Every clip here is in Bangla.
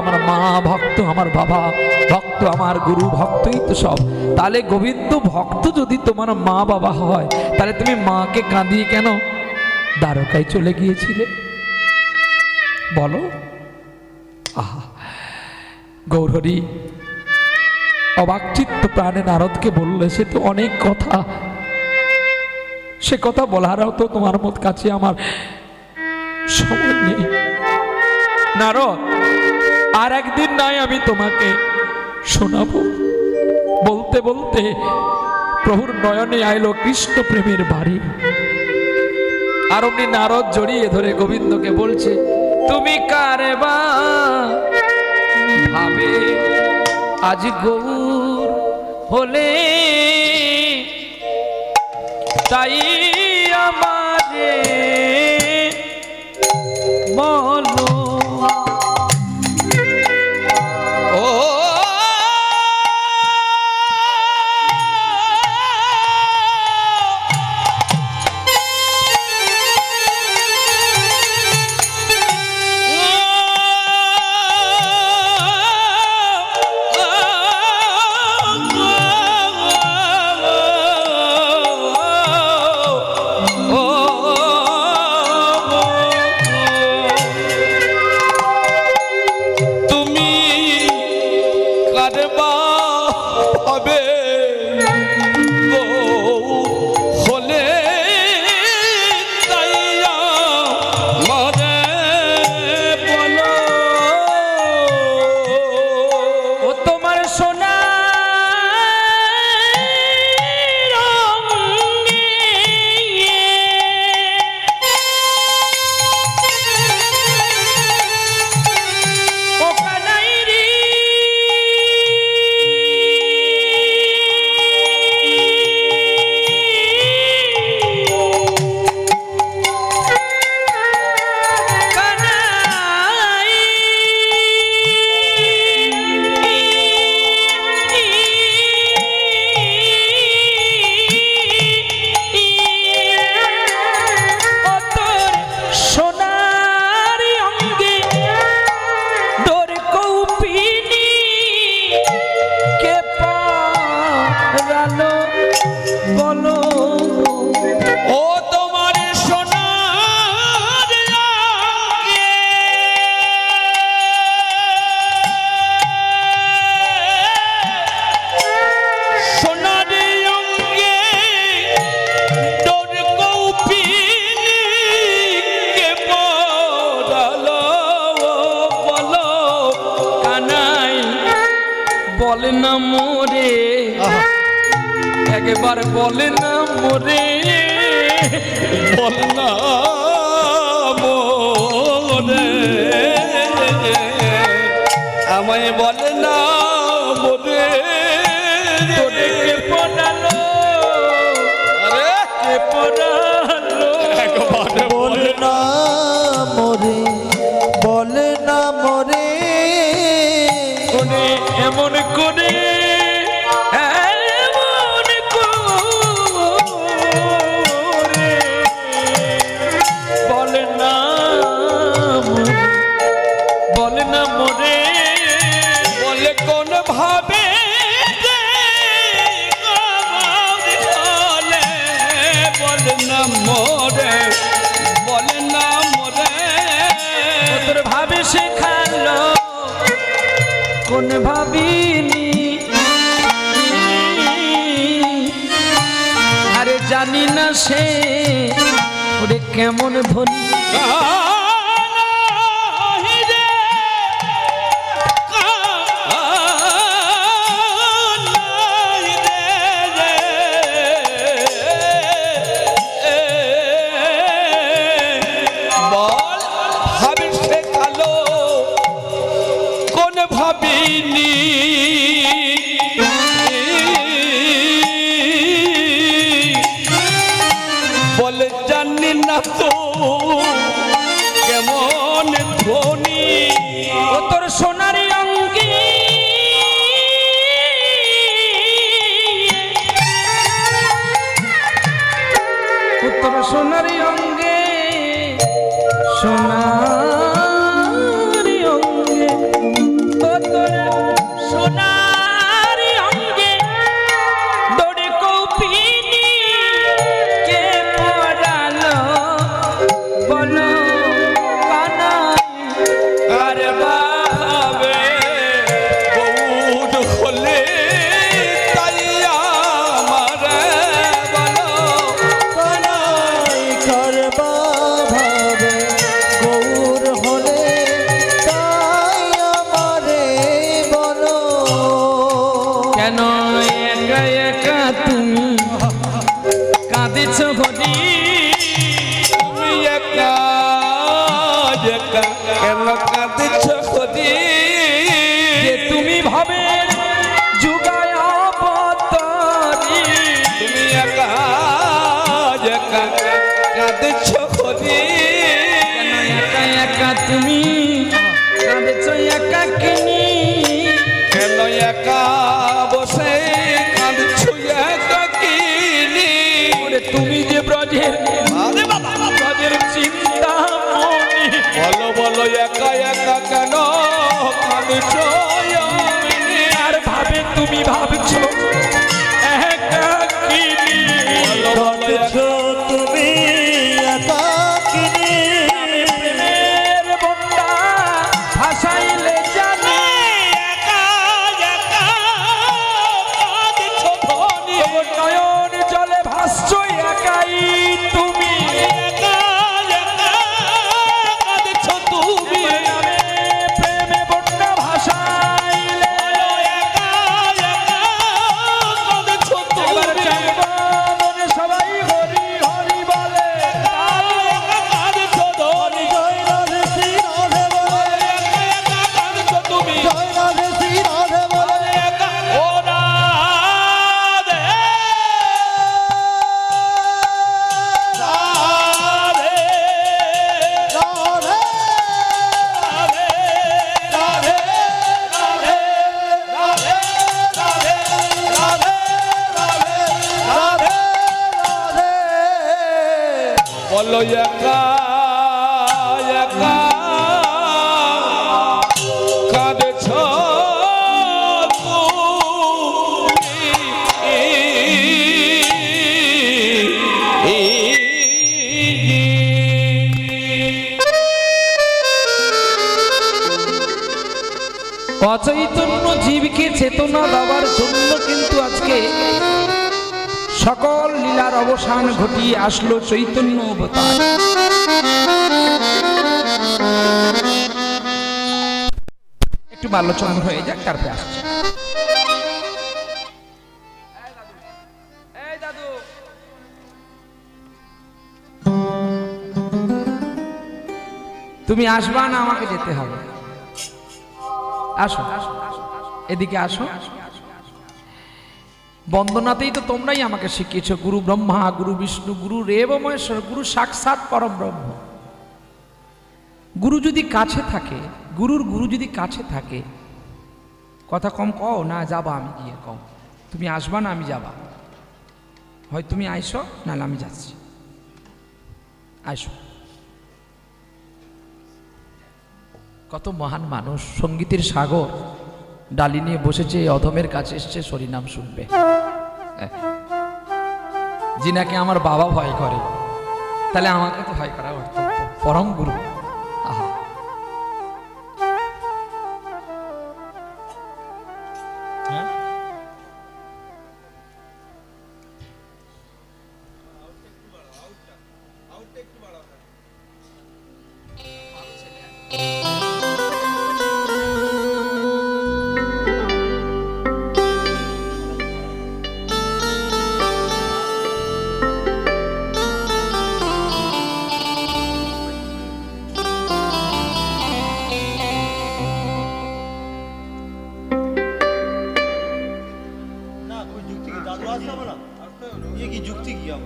আমার মা, ভক্ত আমার বাবা, ভক্ত আমার গুরু, ভক্তই তো সব। তাহলে গোবিন্দ ভক্ত যদি তোমার মা বাবা হয়, তাহলে তুমি মাকে কাঁদিয়ে কেন দ্বারকায় চলে গিয়েছিলে বলো? আহা, গৌরহরি অবাকচিত্ত প্রাণে নারদকে বললে, সে তো অনেক কথা, সে কথা বলারও তো তোমার মত কাছে আমার সময় নেই। নারদ, আর একদিন নাই আমি তোমাকে শোনাবো। বলতে বলতে প্রভুর নয়নে আইলো কৃষ্ণ প্রেমের বাড়ি। আর অমনি নারদ জড়িয়ে ধরে গোবিন্দকে বলছে, তুমি কারে বা ভাবে আজ গৌর হলে, তাই আমারে বলো। বলে না মোরে, একবার বলে না মোরে, বলে না মোরে, আমায় বলে না মোরে, তোরে কে পড়ালো, আরে কে পড়ালো, একবার বলে না মোরে, বলে না মোরে, এমন করে এমন করে বলে না মোরে, বলে কোন ভাবে বলে না মোরে, বলে না মোরে, তোর ভাবে শেখালো কোন ভাবিনি, আরে জানি না সে ওরে কেমন ধনী, বলে জানি না তো কেমন ধনী, ও তোর সোনারি অঙ্গি ও তোর সোনারি অঙ্গে, সোনারি অঙ্গে তোর সোনারি অঙ্গে দড়ি কৌপিনি কে পড়ালো বলো কানাই আর ভাবে গৌর হলে তাই আমার বলো কানাই করবা ভাবে গৌর হলে তাই আমারে বলো কেন একা একা তুমি কাঁদেছ বলি তুমি একা একা কেন কাঁদিছ খদি যে তুমি ভাবে যুগায় অবতারি তুমি একা একা কাঁদিছ খদি কেন একা একা তুমি কাঁদেছ একা কিনি কেন একা বসে কাঁদিছ একা কিনি ওরে তুমি যে ব্রজের ব্রজের চিন্তা মনি বলো বলো একা একা কেন কাঁদিছ আর ভাবে তুমি ভাবছো একা কিনি ভাবছো তুমি একাকিনী প্রেমের বন্যা ভাসাইলে জানি তবু নয়ন জলে ভাসছো একাই তুমি নামে প্রেমে বন্যা ভাসাইলে এবার জানবো মনে সবাই হরি হরি বলে জয় রাধে শ্রী রাধে বলে জয় রাধে শ্রী রাধে বলে রাধে রাধে রাধে বলো একা একা কাঁদেছ অচৈতন্য জীবকে চেতনা দেওয়ার জন্য কিন্তু আজকে সকল লীলার অবসান ঘটিয়ে আসলো চৈতন্য অবতার। একটু বাল্যচন্দ্র হয়ে যাক তারপরে আসছে। তুমি আসবা না আমাকে যেতে হবে? আসো এদিকে আসো। বন্দনাতেই তো তোমরাই আমাকে শিখিয়েছো গুরু ব্রহ্মা গুরু বিষ্ণু গুরু রেব মহেশ্বর গুরু সাক্ষাৎ পরম ব্রহ্ম। গুরু যদি কাছে থাকে, গুরুর গুরু যদি কাছে থাকে, কথা কম কও না যাবা আমি গিয়ে কও তুমি আসবা না আমি যাবা, হয় তুমি আইসো নাহলে আমি যাচ্ছি, আইসো। কত মহান মানুষ, সঙ্গীতের সাগর, ডালি নিয়ে বসেছে, অধমের কাছে এসছে হরিনাম শুনবে। যিনাকে আমার বাবা ভয় করে, তাহলে আমাকে তো ভয় করা কর্তব্য, পরম গুরু। আহা, ये की जुक्ति किया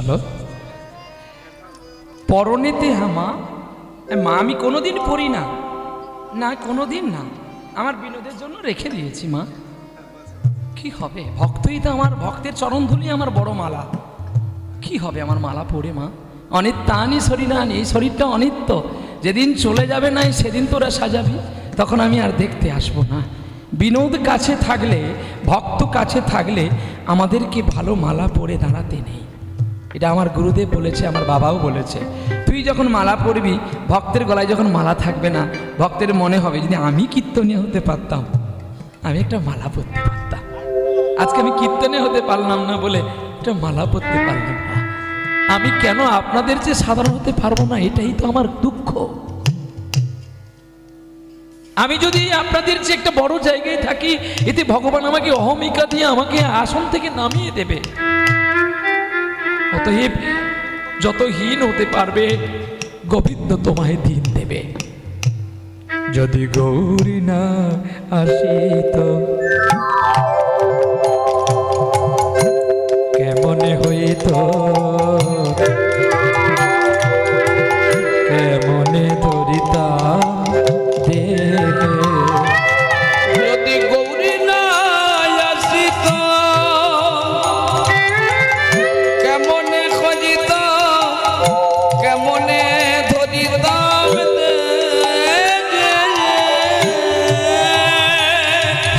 চলো। পরনেতে হামা মা আমি কোনোদিন পড়ি না, না কোনোদিন না, আমার বিনোদের জন্য রেখে দিয়েছি মা। কি হবে, ভক্তই তো আমার, ভক্তের চরণধুলি আমার বড় মালা। কি হবে আমার মালা পড়ে মা? অনিত্যানি শরীরানি, এই শরীরটা অনিত্য, যেদিন চলে যাবে না সেদিন তোরা সাজাবি, তখন আমি আর দেখতে আসবো না। বিনোদ কাছে থাকলে, ভক্ত কাছে থাকলে আমাদেরকে ভালো মালা পরে দাঁড়াতে নেই। এটা আমার গুরুদেব বলেছে, আমার বাবাও বলেছে। তুই যখন মালা পরবি, ভক্তের গলায় যখন মালা থাকবে না, ভক্তের মনে হবে যদি আমি কীর্তনীয় হতে পারতাম, আমি একটা মালা পরতে পারতাম। আজকে আমি কীর্তনে হতে পারলাম না বলে একটা মালা পরতে পারলাম না। আমি কেন আপনাদের চেয়ে সাধারণ হতে পারবো না, এটাই তো আমার দুঃখ। আমি যদি আপনাদের চেয়ে একটা বড় জায়গায় থাকি, এতে ভগবান আমাকে অহমিকা দিয়ে আমাকে আসন থেকে নামিয়ে দেবে। অতএব যত হীন হতে পারবে, গোবিন্দ তোমায় দিন দেবে। যদি গৌরী না আসিত কেমনে হইত, কেমনে ধরিতাম দেহে। যদি গৌরী না আসিত কেমনে খজিত, কেমনে ধরিতাম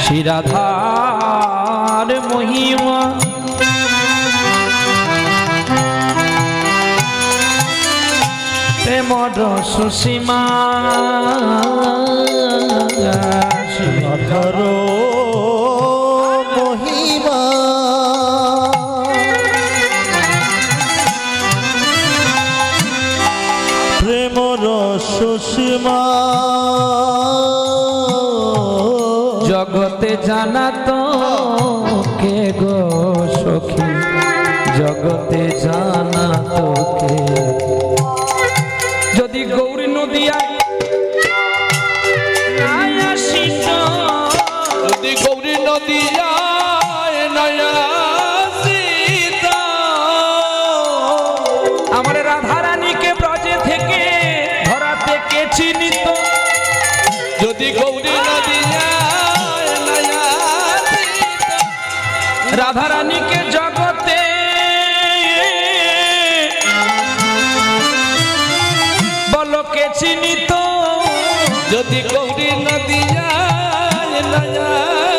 শ্রীরাধার মহিমা প্রেম রস সীমা, রাধার মহিমা প্রেম রস সীমা, জগতে জানা তো কে গো সখী, জগতে জানা তো কে। যদি গৌরী নদিয়ায় নাই আসিত, যদি গৌরী নদিয়ায় না আসিত, আমার রাধারানীকে ব্রজে থেকে ধরা থেকে চিনিত। যদি গৌরী নদিয়ায় না আসিত, রাধারানীকে জগতে বলকে চিনিত। যদি গৌরী নদিয়ায় না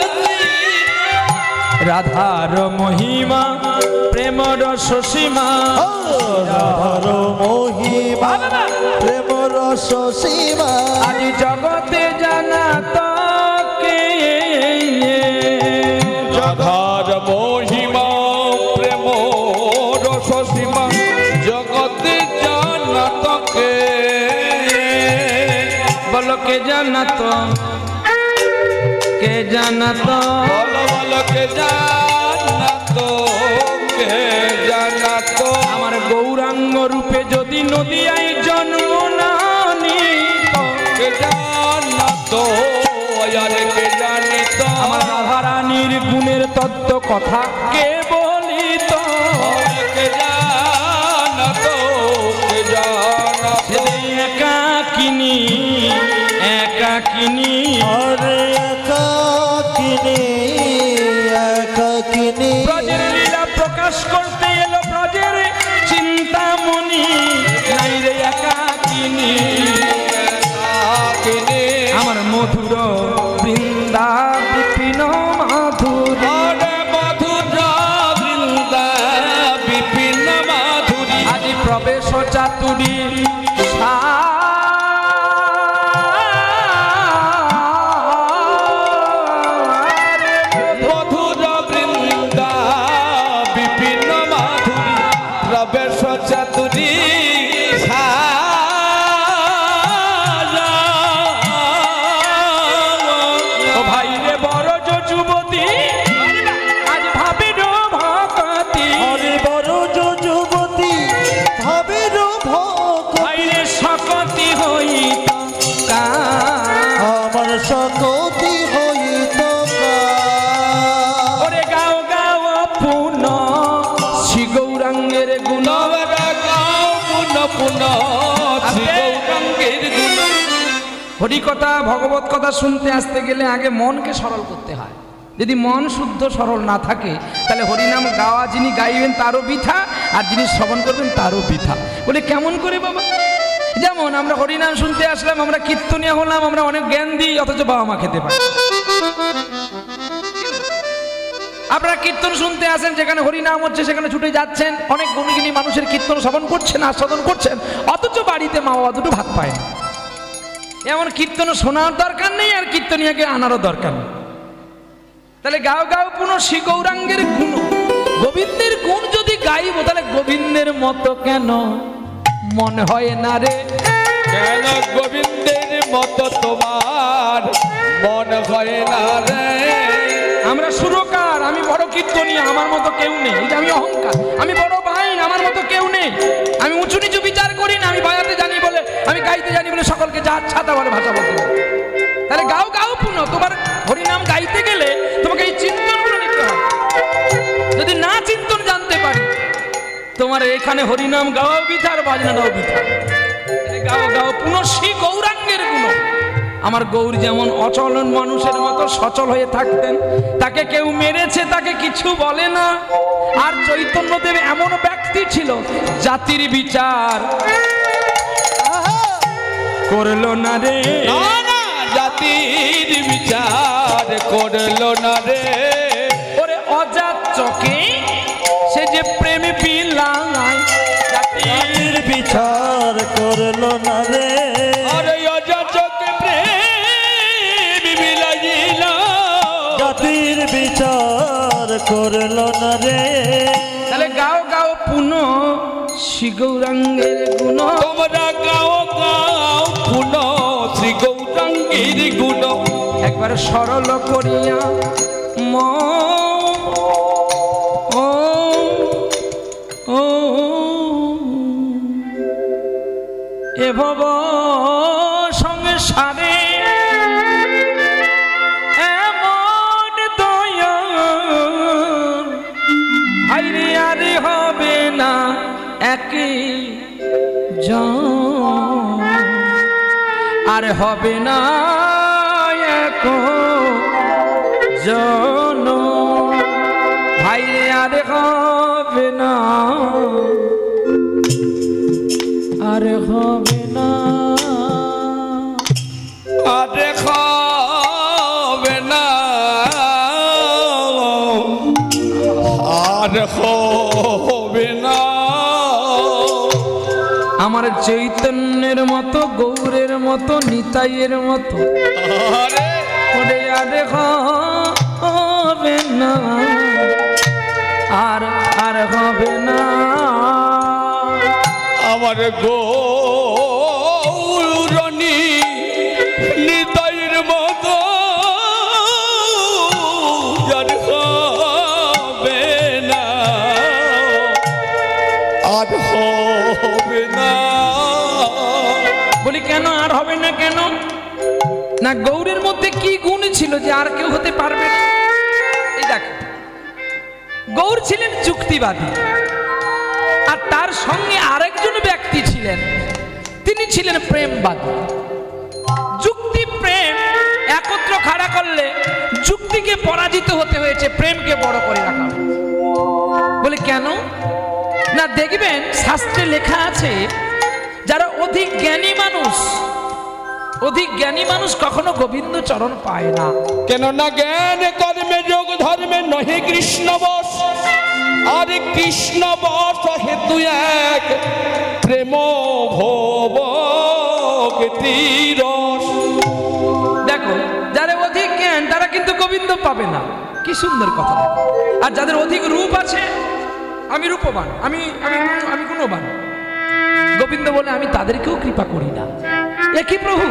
আসিত, রাধার মহিমা প্রেম রস সীমা, রাধার মহিমা প্রেম রস সীমা, আজ জগতে জানা তো কে। রাধার মহিমা প্রেম রস সীমা, জগতে জানতকে বলো কে জানা তো, কে জানা তো, বলো বলো কে জানত, কে জানত। আমার গৌরাঙ্গ রূপে যদি নদিয়ায় জন্ম না নিত, কে জানত, আরে কে জানিত, আমার রাধারানীর গুণের তত্ত্ব কথা কে বলিত। কে জানত, কে জানত। একাকিনী একাকিনী আরে একাকিনী একাকিনী, ব্রজের লীলা প্রকাশ করতে এলো ব্রজের চিন্তামণি, নাই রে একাকিনী। একাকিনী, আমার মধুর বৃন্দা বিপিন মাধুরী, আরে মধুর বৃন্দা বিপিন মাধুরী, আদি প্রবেশ চাতুরী মধুর বৃন্দা বিপিন মাধুরী, প্রবেশ চাতুরী ও ভাই রে বড় যুবতী আজ ভাবির ভকতি, আরে বড় যুবতী ভাবের ভক্তি, ভাই রে সকতি হইত আমার সকতি হইত ওরে গাও গাও পুন শ্রী গৌরাঙ্গের গুণ পুন শ্রী গৌরাঙ্গের গুণ। হরিকথা ভগবত কথা শুনতে আসতে গেলে আগে মনকে সরল করতে হয়। যদি মন শুদ্ধ সরল না থাকে তাহলে হরিনাম গাওয়া যিনি গাইবেন তারও বৃথা, আর যিনি শ্রবণ করবেন তারও বৃথা। বলে কেমন করে বাবা? যেমন আমরা হরিনাম শুনতে আসলাম, আমরা কীর্তনিয়া হলাম, আমরা অনেক জ্ঞান দিই, অথচ বাবা মা খেতে পারি। আপনারা কীর্তন শুনতে আসেন, যেখানে হরিনাম হচ্ছে সেখানে ছুটে যাচ্ছেন, অনেক গুণী মানুষের কীর্তন শ্রবণ করছেন, আস্বাদন করছেন, অথচ বাড়িতে মা বাবা দুটো ভাত পায় না। এমন কীর্তন শোনার দরকার নেই, আর কীর্তনিয়াকে আনারও দরকার নেই। তাহলে গাও গাও পুনঃ শ্রী গৌরাঙ্গের গুণ, গোবিন্দের গুণ যদি গাইব তাহলে গোবিন্দের মতো কেন মনে হয় না রে? কেন গোবিন্দের মতো তোমার মন হয় না রে? আমরা সুরকার, আমি বড় কীর্তনিয়া, আমার মতো কেউ নেই। এই যে আমি অহংকার, আমি বড় বাইন, আমার মতো কেউ নেই। আমি উঁচু নিচু বিচার করি না, আমি বাজাতে জানি বলে, আমি গাইতে জানি বলে সকলকে যা ছাতা বলে ভাষা বলতে পারি। তাহলে গাও গাও পুনঃ, তোমার হরিনাম গাইতে গেলে তোমাকে এই চিন্তনগুলো নিতে হবে। যদি না চিন্তন জানতে পারি, তোমার এখানে হরিনাম গাওয়াও বৃথা আর বাজনাটাও বৃথা। গাও গাও পুনঃ শ্রী গৌরাঙ্গের গুণ। আমার গৌর যেমন অচলন মানুষের মতো সচল হয়ে থাকতেন, তাকে কেউ মেরেছে তাকে কিছু বলে না। আর চৈতন্যদেব এমন ব্যক্তি ছিল, জাতির বিচার করলো না রে। না না, জাতির বিচার করলো না রে। ওরে অজাত চকে সে যে প্রেম বিলায়, জাতির বিচার করলো না রে। আরে অজাচকে প্রেম বিলাইল, জাতির বিচার করলো না রে। তাহলে গাও গাও পুনঃ শ্রী গৌরাঙ্গের গুণ। তোমরা গাও গাও পুন শ্রী গৌরাঙ্গের গুণ। একবার সরল করিয়া এ ভব সংসারে এমন দয়া আইরে আরে হবে না একই জন, আর হবে না এক জন, ভাইরে আর হবে না, আর হবে না। আরে হবে না, আর হবে না। আমার চৈতন্যের মতো, গৌরের মতো, নিতাইয়ের মতো আরে ওরে আর হবে না, আর আর হবে না। আমার গৌরনী নিতাইয়ের মতো আর হবে না, আর হবে না। বলি কেন আর হবে না? কেন না, গৌরের মধ্যে কি গুণ ছিল যে আর কেউ হতে পারবে না? এই দেখ, গৌর ছিলেন যুক্তিবাদী, আর তার সঙ্গে আরেকজন ব্যক্তি ছিলেন, তিনি ছিলেন প্রেমবাদী। যুক্তি প্রেম একত্র খাড়া করলে যুক্তিকে পরাজিত হতে হয়েছে, প্রেমকে বড় করে রাখা হয়েছে। বলে কেন না, দেখবেন শাস্ত্রে লেখা আছে, যারা অধিক জ্ঞানী মানুষ কখনো গোবিন্দ চরণ পায় না। কেননা জ্ঞান কর্মে যোগ ধর্মে নহে কৃষ্ণ বশ, আর কৃষ্ণ বশ হেতু এক প্রেম ভক্তির। দেখো, যারা অধিক জ্ঞান তারা কিন্তু গোবিন্দ পাবে না। কি সুন্দর কথা। আর যাদের অধিক রূপ আছে, আমি রূপবান, আমি আমি আমি গুণবান, গোবিন্দ বলে আমি তাদেরকেও কৃপা করি না। একই প্রভু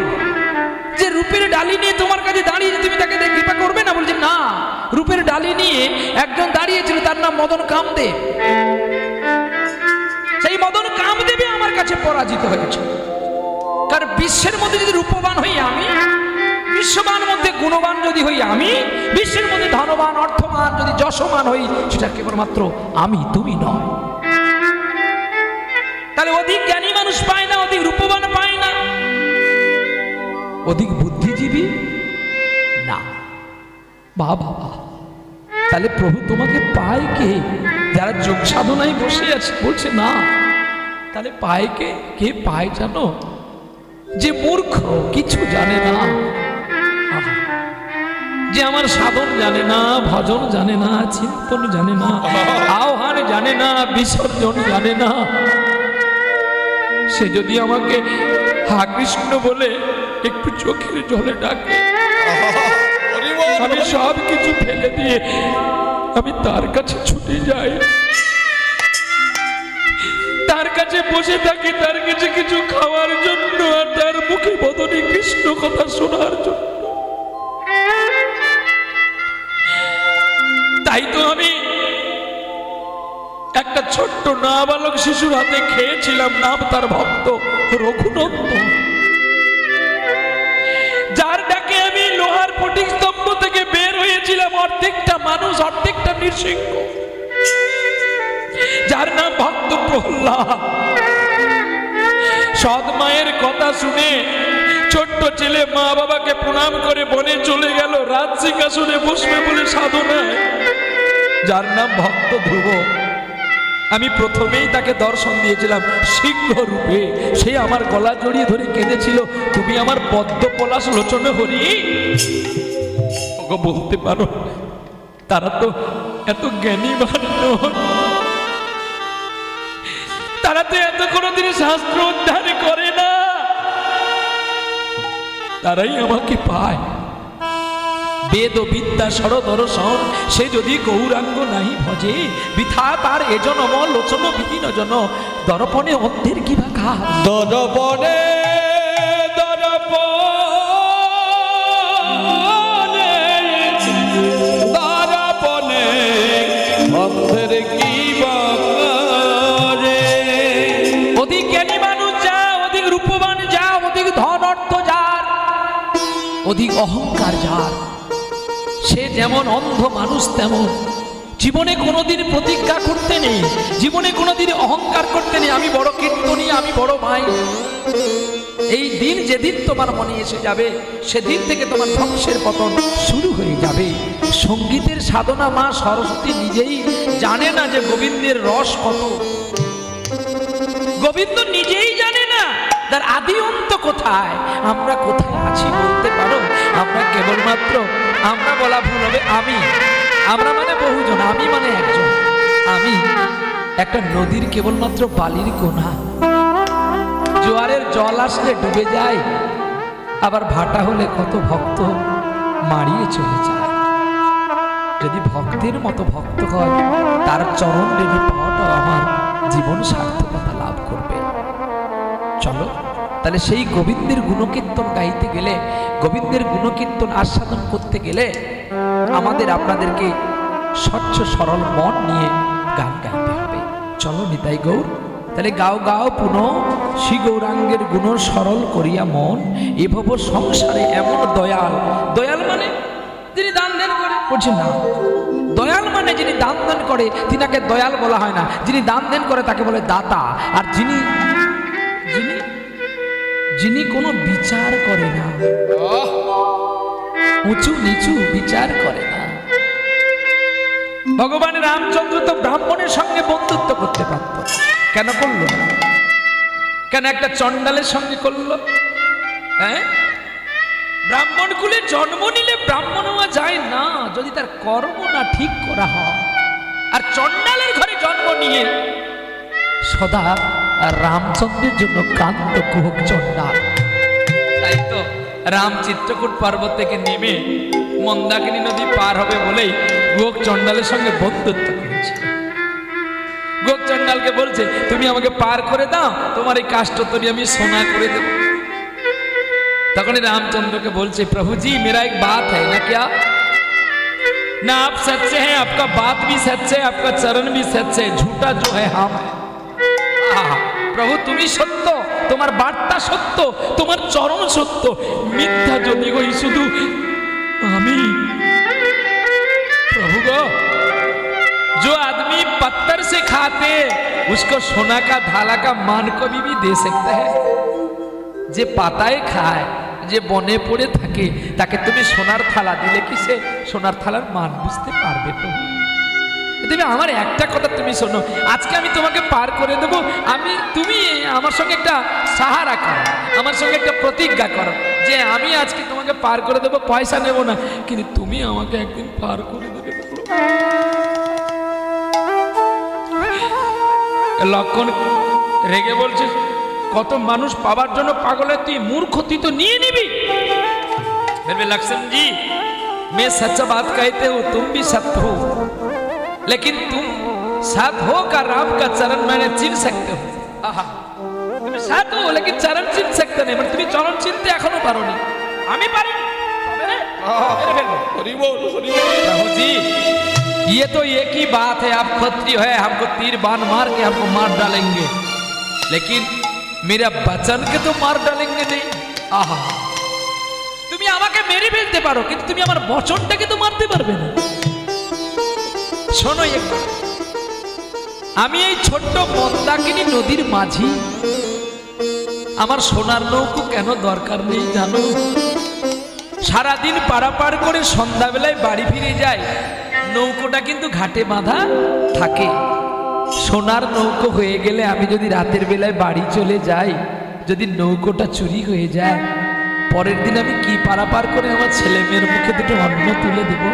যে রূপের ডালি নিয়ে তোমার কাছে দাঁড়িয়ে, তুমি তাকে কৃপা করবে না? বলছে না, রূপের ডালি নিয়ে একজন দাঁড়িয়েছিল, তার নাম মদন কামদেব। সেই মদন কামদেবী আমার কাছে পরাজিত হয়েছে। কারণ বিশ্বের মধ্যে যদি রূপবান হই আমি, বিশ্ববান মধ্যে গুণবান যদি হই আমি, বিশ্বের মধ্যে ধনবান অর্থবান যদি যশমান হই, সেটা কেবলমাত্র আমি, তুমি নয়। তাহলে অধিক জ্ঞানী মানুষ পায় না, অধিক রূপবান পায় না, অধিক বুদ্ধিজীবী না। বাবা, তাহলে প্রভু তোমাকে পায় কে? যারা যোগ সাধনায় বসে আছে বলছে না, তাহলে পায় কে? কে পায় জানো? যে মূর্খ, কিছু জানে না, যে আমার সাধন জানে না, ভজন জানে না, চিন্তন জানে না, আহ্বান জানে না, বিসর্জন জানে না, সে যদি আমাকে হা কৃষ্ণ বলে একটু চোখের জলে ডাকে, আমি সব কিছু ফেলে দিয়ে আমি তার কাছে ছুটে যাই, তার কাছে বসে থাকি, তার কাছে কিছু খাওয়ার জন্য আর তার মুখে বদনে কৃষ্ণ কথা শোনার জন্য। তাই তো আমি একটা ছোট্ট নাবালক শিশুর হাতে খেয়েছিলাম, নাম তার ভক্ত রঘুনন্দন, যার ডাকে আমি লোহার ফটিক স্তম্ভ থেকে বের হয়েছিলাম, অর্ধেকটা মানুষ অর্ধেকটা নৃসিংহ, যার নাম ভক্ত প্রহ্লাদ। সৎ মায়ের কথা শুনে ছোট্ট ছেলে মা বাবাকে প্রণাম করে বনে চলে গেল রাজ সিংহাসনে বসবে বলে সাধনায়, যার নাম ভক্ত ধ্রুব। আমি প্রথমেই তাকে দর্শন দিয়েছিলাম সিংহ রূপে, সে আমার গলা জড়িয়ে ধরে কেঁদেছিল, তুমি আমার পদ্ম পলাশ লোচনে হরি। ওগো বলতে পারো, তারা তো এত জ্ঞানী নয়, তারা তো এত কোনোদিন শাস্ত্র অধ্যয়ন করে না, তারাই আমাকে পায়। বেদ বিদ্যা সরদর্শন সে যদি গৌরাঙ্গ নাহি ভজে, বৃথা তার এজনম লোচন বিহীন জন, দর্পণে অন্ধের কি বা কাজ? দর্পণে দর্পণে অন্ধের কি বা কাজে? অধিক জ্ঞানী মানুষ যা, অধিক রূপবান যা, অধিক ধন অর্থ যার, অধিক অহংকার যার, সে যেমন অন্ধ মানুষ তেমন। জীবনে কোনোদিন প্রতিজ্ঞা করতে নেই, জীবনে কোনোদিন অহংকার করতে নেই, আমি বড় কীর্তনী, আমি বড় ভাই। এই দিন যেদিন তোমার মনে এসে যাবে, সেদিন থেকে তোমার ধ্বংসের পতন শুরু হয়ে যাবে। সঙ্গীতের সাধনা মা সরস্বতী নিজেই জানে না যে গোবিন্দের রস কত, গোবিন্দ নিজেই জানে না তার আদি অন্ত কোথায়। আমরা কোথায় আছি বলতে পারো? আমরা কেবলমাত্র, আমরা বলা ভুল হবে, আমরা মানে বহুজন, আমি মানে একজন। আমি একটা নদীর কেবলমাত্র বালির কোনা, জোয়ারের জল আসলে ডুবে যায়, আবার ভাটা হলে কত ভক্ত মারিয়ে চলে যায়। যদি ভক্তের মতো ভক্ত হয়, তার চরণ রেণু পাওয়াটাও আমার জীবন সার্থকতা লাভ করবে। চলো তাহলে সেই গোবিন্দের গুণকীর্তন গাইতে গেলে, গোবিন্দের গুণকীর্তন আস্বাদন করতে গেলে আমাদের আপনাদেরকে স্বচ্ছ সরল মন নিয়ে গান গাইতে হবে। চলো নিতাই গৌর, তাহলে গাও গাও পুনঃ শ্রী গৌরাঙ্গের গুণ সরল করিয়া মন, এভাবে সংসারে এমন দয়াল। দয়াল মানে যিনি দান দেন করে, বলছে না, দয়াল মানে যিনি দান দেন করে তিনাকে দয়াল বলা হয় না, যিনি দান দেন করে তাকে বলে দাতা। আর যিনি যিনি যিনি কোনো বিচার করে না, উঁচু নিচু বিচার করে না। ভগবান রামচন্দ্র তো ব্রাহ্মণের সঙ্গে বন্ধুত্ব করতে পারত, কেন করল না? কেন একটা চণ্ডালের সঙ্গে করল? হ্যাঁ, ব্রাহ্মণ কুলে জন্ম নিলে ব্রাহ্মণ হওয়া যায় না যদি তার কর্ম না ঠিক করা হয়। আর চণ্ডালের ঘরে জন্ম নিয়ে সদা রামচন্দ্রের জন্য কান্ত কুহক চণ্ডাল। তাই তো রাম চিত্রকূট পর্বত থেকে নেমে মন্দাকিনী নদী পার হবে বলেই কুহক চণ্ডালের সঙ্গে বন্ধুত্ব করেছে। কুহক চণ্ডালকে বলছে, তুমি আমাকে পার করে দাও, তোমার এই কাষ্ঠতরী আমি সোনা করে দেব। तक रामचंद्र के बोल से प्रभु जी मेरा एक बात है ना, क्या ना आप सच्चे हैं, आपका बात भी सच है, आपका चरण भी सच है, झूठा जो है हम। प्रभु तुम्हें सत्य, तुम्हार बार्ता सत्य, तुम्हार चरण सत्य, मिथ्या যদি হই শুধু আমি। प्रभु गो जो आदमी पत्थर से खाते उसको सोना का धाला का मान कभी भी दे सकते हैं। যে পাতায় খায়, যে বনে পড়ে থাকে, তাকে তুমি সোনার থালা দিলে কি সে সোনার থালার মান বুঝতে পারবে? প্রভু তুমি আমার একটা কথা তুমি শোনো, আজকে আমি তোমাকে পার করে দেবো। তুমি আমার সঙ্গে একটা সাহারা করো, আমার সঙ্গে একটা প্রতিজ্ঞা করো যে আমি আজকে তোমাকে পার করে দেবো, পয়সা নেব না, কিন্তু তুমি আমাকে একদিন পার করে দেবে। লক্ষণ রেগে বলছে, কত মানুষ পাবার জন্য পাগল হয়, তুই মূর্খ, তুই তো নিয়ে নিবি। लक्ष्मण जी मैं सच्चा बात कहते हो, तुम भी सत्य हो, लेकिन तुम साथ हो का राम का चरण मैंने चिन सकते हो। आहा, तुम साथ हो लेकिन चरण चिन सकते नहीं, मतलब तुम चरण चिनते एखोनो पारोनी, आमी पारी। प्रभु जी ये तो एक ही बात है, आप क्षत्रिय है, हमको तीर बाण मार के हमको मार डालेंगे, लेकिन मेरा वचन के तो मार डालेंगे नहीं। आहा, তুমি আমাকে মেরে ফেলতে পারো, কিন্তু তুমি আমার বচনটাকে তো মারতে পারবে না। শোনো একবার, আমি এই ছোট্ট মন্দাকিনী নদীর মাঝি, আমার সোনার নৌকো কেন দরকার নেই জানো? সারাদিন পারাপার করে সন্ধ্যাবেলায় বাড়ি ফিরে যায়, নৌকোটা কিন্তু ঘাটে বাঁধা থাকে। সোনার নৌকো হয়ে গেলে আমি যদি রাতের বেলায় বাড়ি চলে যাই, যদি নৌকোটা চুরি হয়ে যায়, পরের দিন আমি কি পারাপার করে আমার ছেলে মেয়ের মুখে দুটো অন্ন তুলে দেব?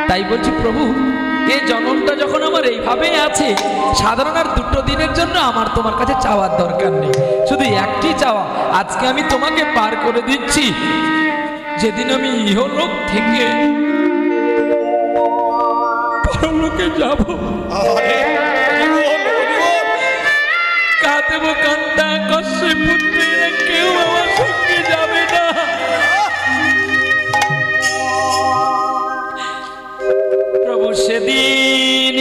তাই বলছি প্রভু, এই জনমটা যখন আমার এইভাবেই আছে, সাধারণ আর দুটো দিনের জন্য আমার তোমার কাছে চাওয়ার দরকার নেই, শুধু একটি চাওয়া, আজকে আমি তোমাকে পার করে দিচ্ছি, যেদিন আমি ইহলোক থেকে পরলোকে যাব, কাঁদেব কান্দা কষ্টে পুত্রেরা, কেউ আমার সঙ্গে যাবে না। প্রভু সেদিন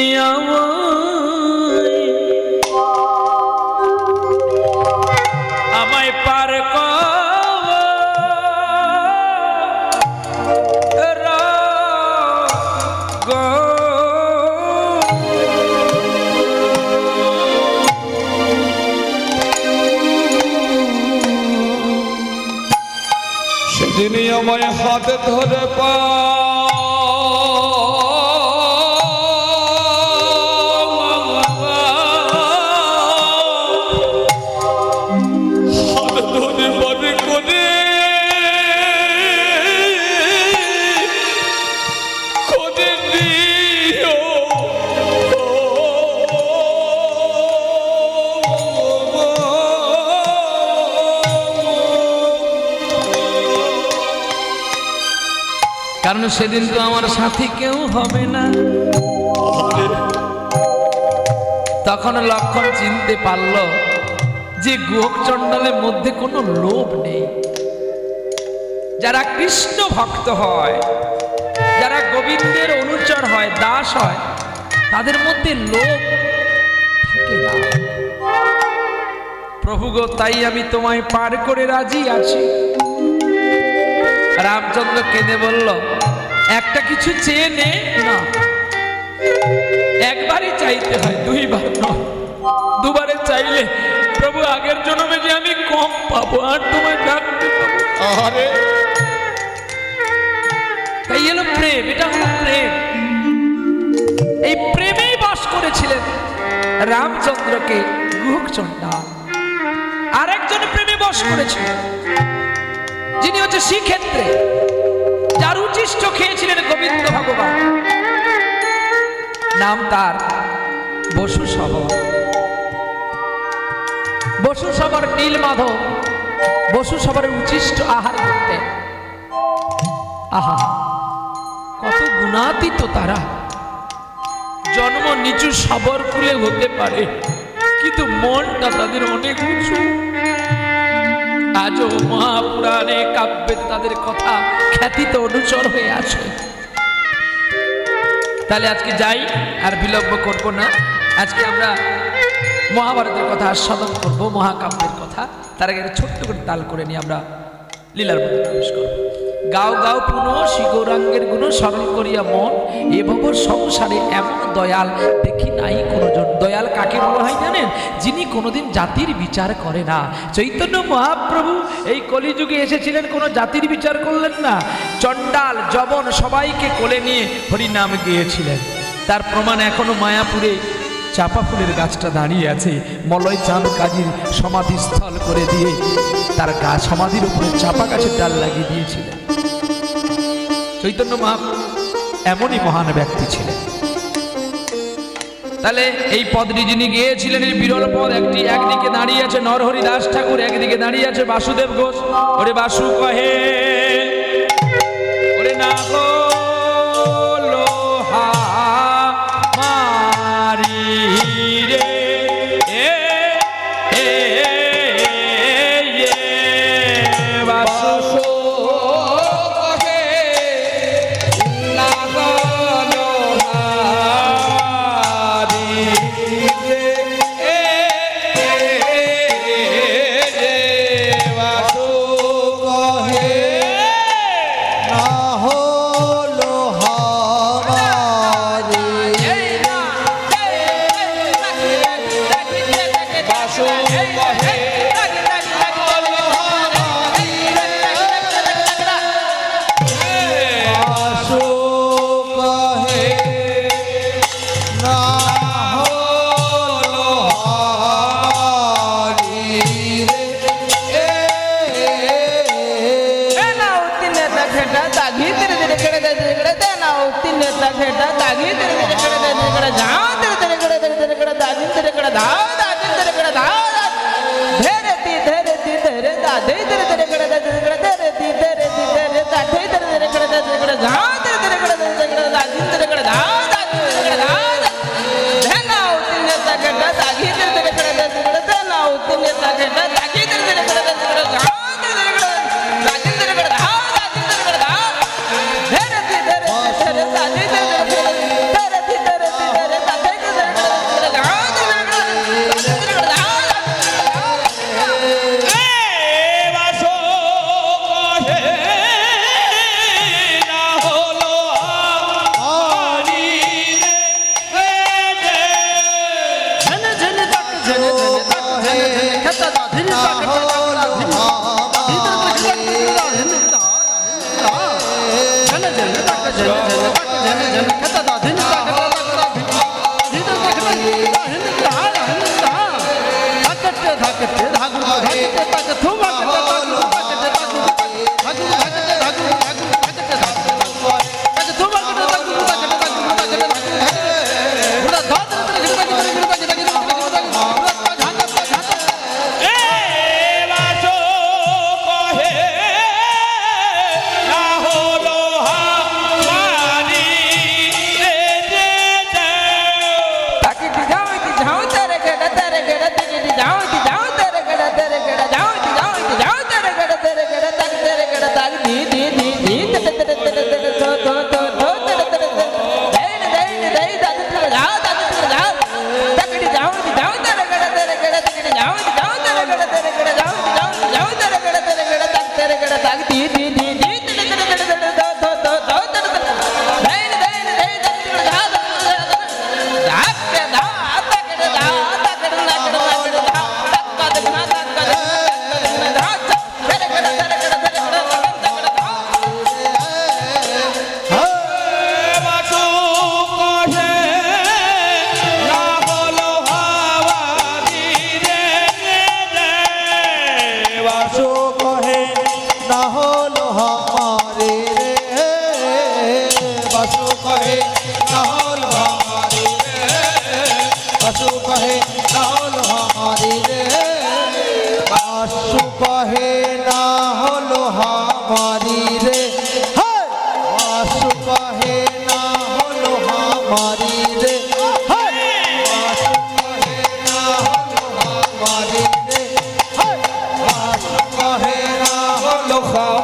আমায় পার যিনি আমায় হাতে ধরে হাতে ধরে বাজে করে খোঁজে দিও, কারণ সেদিন তো আমার সাথী কেউ হবে না। তখন লক্ষণ চিনতে পারল যে গুহক চণ্ডালের মধ্যে কোনো লোভ নেই। যারা কৃষ্ণ ভক্ত হয়, যারা গোবিন্দের অনুচর হয়, দাস হয়, তাদের মধ্যে লোভ থাকে না। প্রভু গো, তাই আমি তোমায় পার করে রাজি আছি। রামচন্দ্র কেঁদে বলল, একটা কিছু চেয়ে নে না, একবারই চাইতে হয়, দুইবার নয়। দুবারে চাইলে প্রভু আগের জন্মে যে আমি কম পাবো, আর তোমায় ডাকতে পাবো। আরে তাই হলো প্রেম, এটা হলো প্রেম। এই প্রেমেই বাস করেছিলেন রামচন্দ্রকে গুহক চণ্ডাল। আরেকজন প্রেমে বাস করেছিলেন, যিনি হচ্ছে শ্রীক্ষেত্রে, যার উচ্ছিষ্ট খেয়েছিলেন গোবিন্দ ভগবান, নাম তার বসু সবর। বসু সবর নীলমাধব বসু সবরের উচ্ছিষ্ট আহার করতেন। আহা, কত গুণাতীত তারা। জন্ম নিচু সবর কুলে হতে পারে, কিন্তু মনটা তাদের অনেক উঁচু। আজও মহাপুরাণে কাব্যে তাদের কথা খ্যাতিত অনুচর হয়ে আছে। তাহলে আজকে যাই, আর বিলম্ব করব না। আজকে আমরা মহাভারতের কথা আস্বাদন করব, মহাকাব্যের কথা। তার আগে ছোট্ট করে তাল করে নিয়ে আমরা লীলার মধ্যে প্রবেশ করব। গাও গাও পুনঃ শ্রী গৌরাঙ্গের গুণ স্মরণ করিয়া মন এভাবে সংসারে এমন দয়াল দেখি নাই কোনজন। দয়াল কাকে বলা হয় জানেন? যিনি কোনোদিন জাতির বিচার করে না। চৈতন্য মহাপ্রভু এই কলিযুগে এসেছিলেন, কোনো জাতির বিচার করলেন না। চণ্ডাল জবন সবাইকে কোলে নিয়ে হরিনাম গেয়েছিলেন। তার প্রমাণ এখনো মায়াপুরে চাপা ফুলের গাছটা দাঁড়িয়ে আছে। মলয় চাঁদ কাজীর সমাধিস্থল করে দিয়ে তার গাছ সমাধির উপরে চাপা গাছের ডাল লাগিয়ে দিয়েছিলেন। চৈতন্য মহাপ্রভু এমনই মহান ব্যক্তি ছিলেন। তাহলে এই পদটি যিনি গিয়েছিলেন এই বিরল পদ, একদিকে দাঁড়িয়ে আছে নরহরি দাস ঠাকুর, একদিকে দাঁড়িয়ে আছে বাসুদেব ঘোষ। ওরে বাসু কহে ওরে না গো লোহা মারি রে বাসু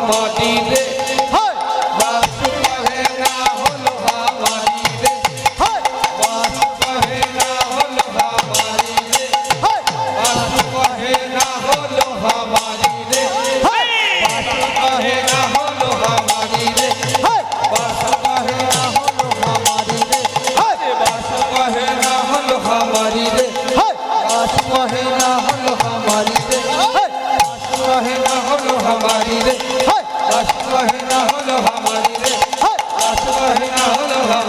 মাটি রে বাসু কহে না হলো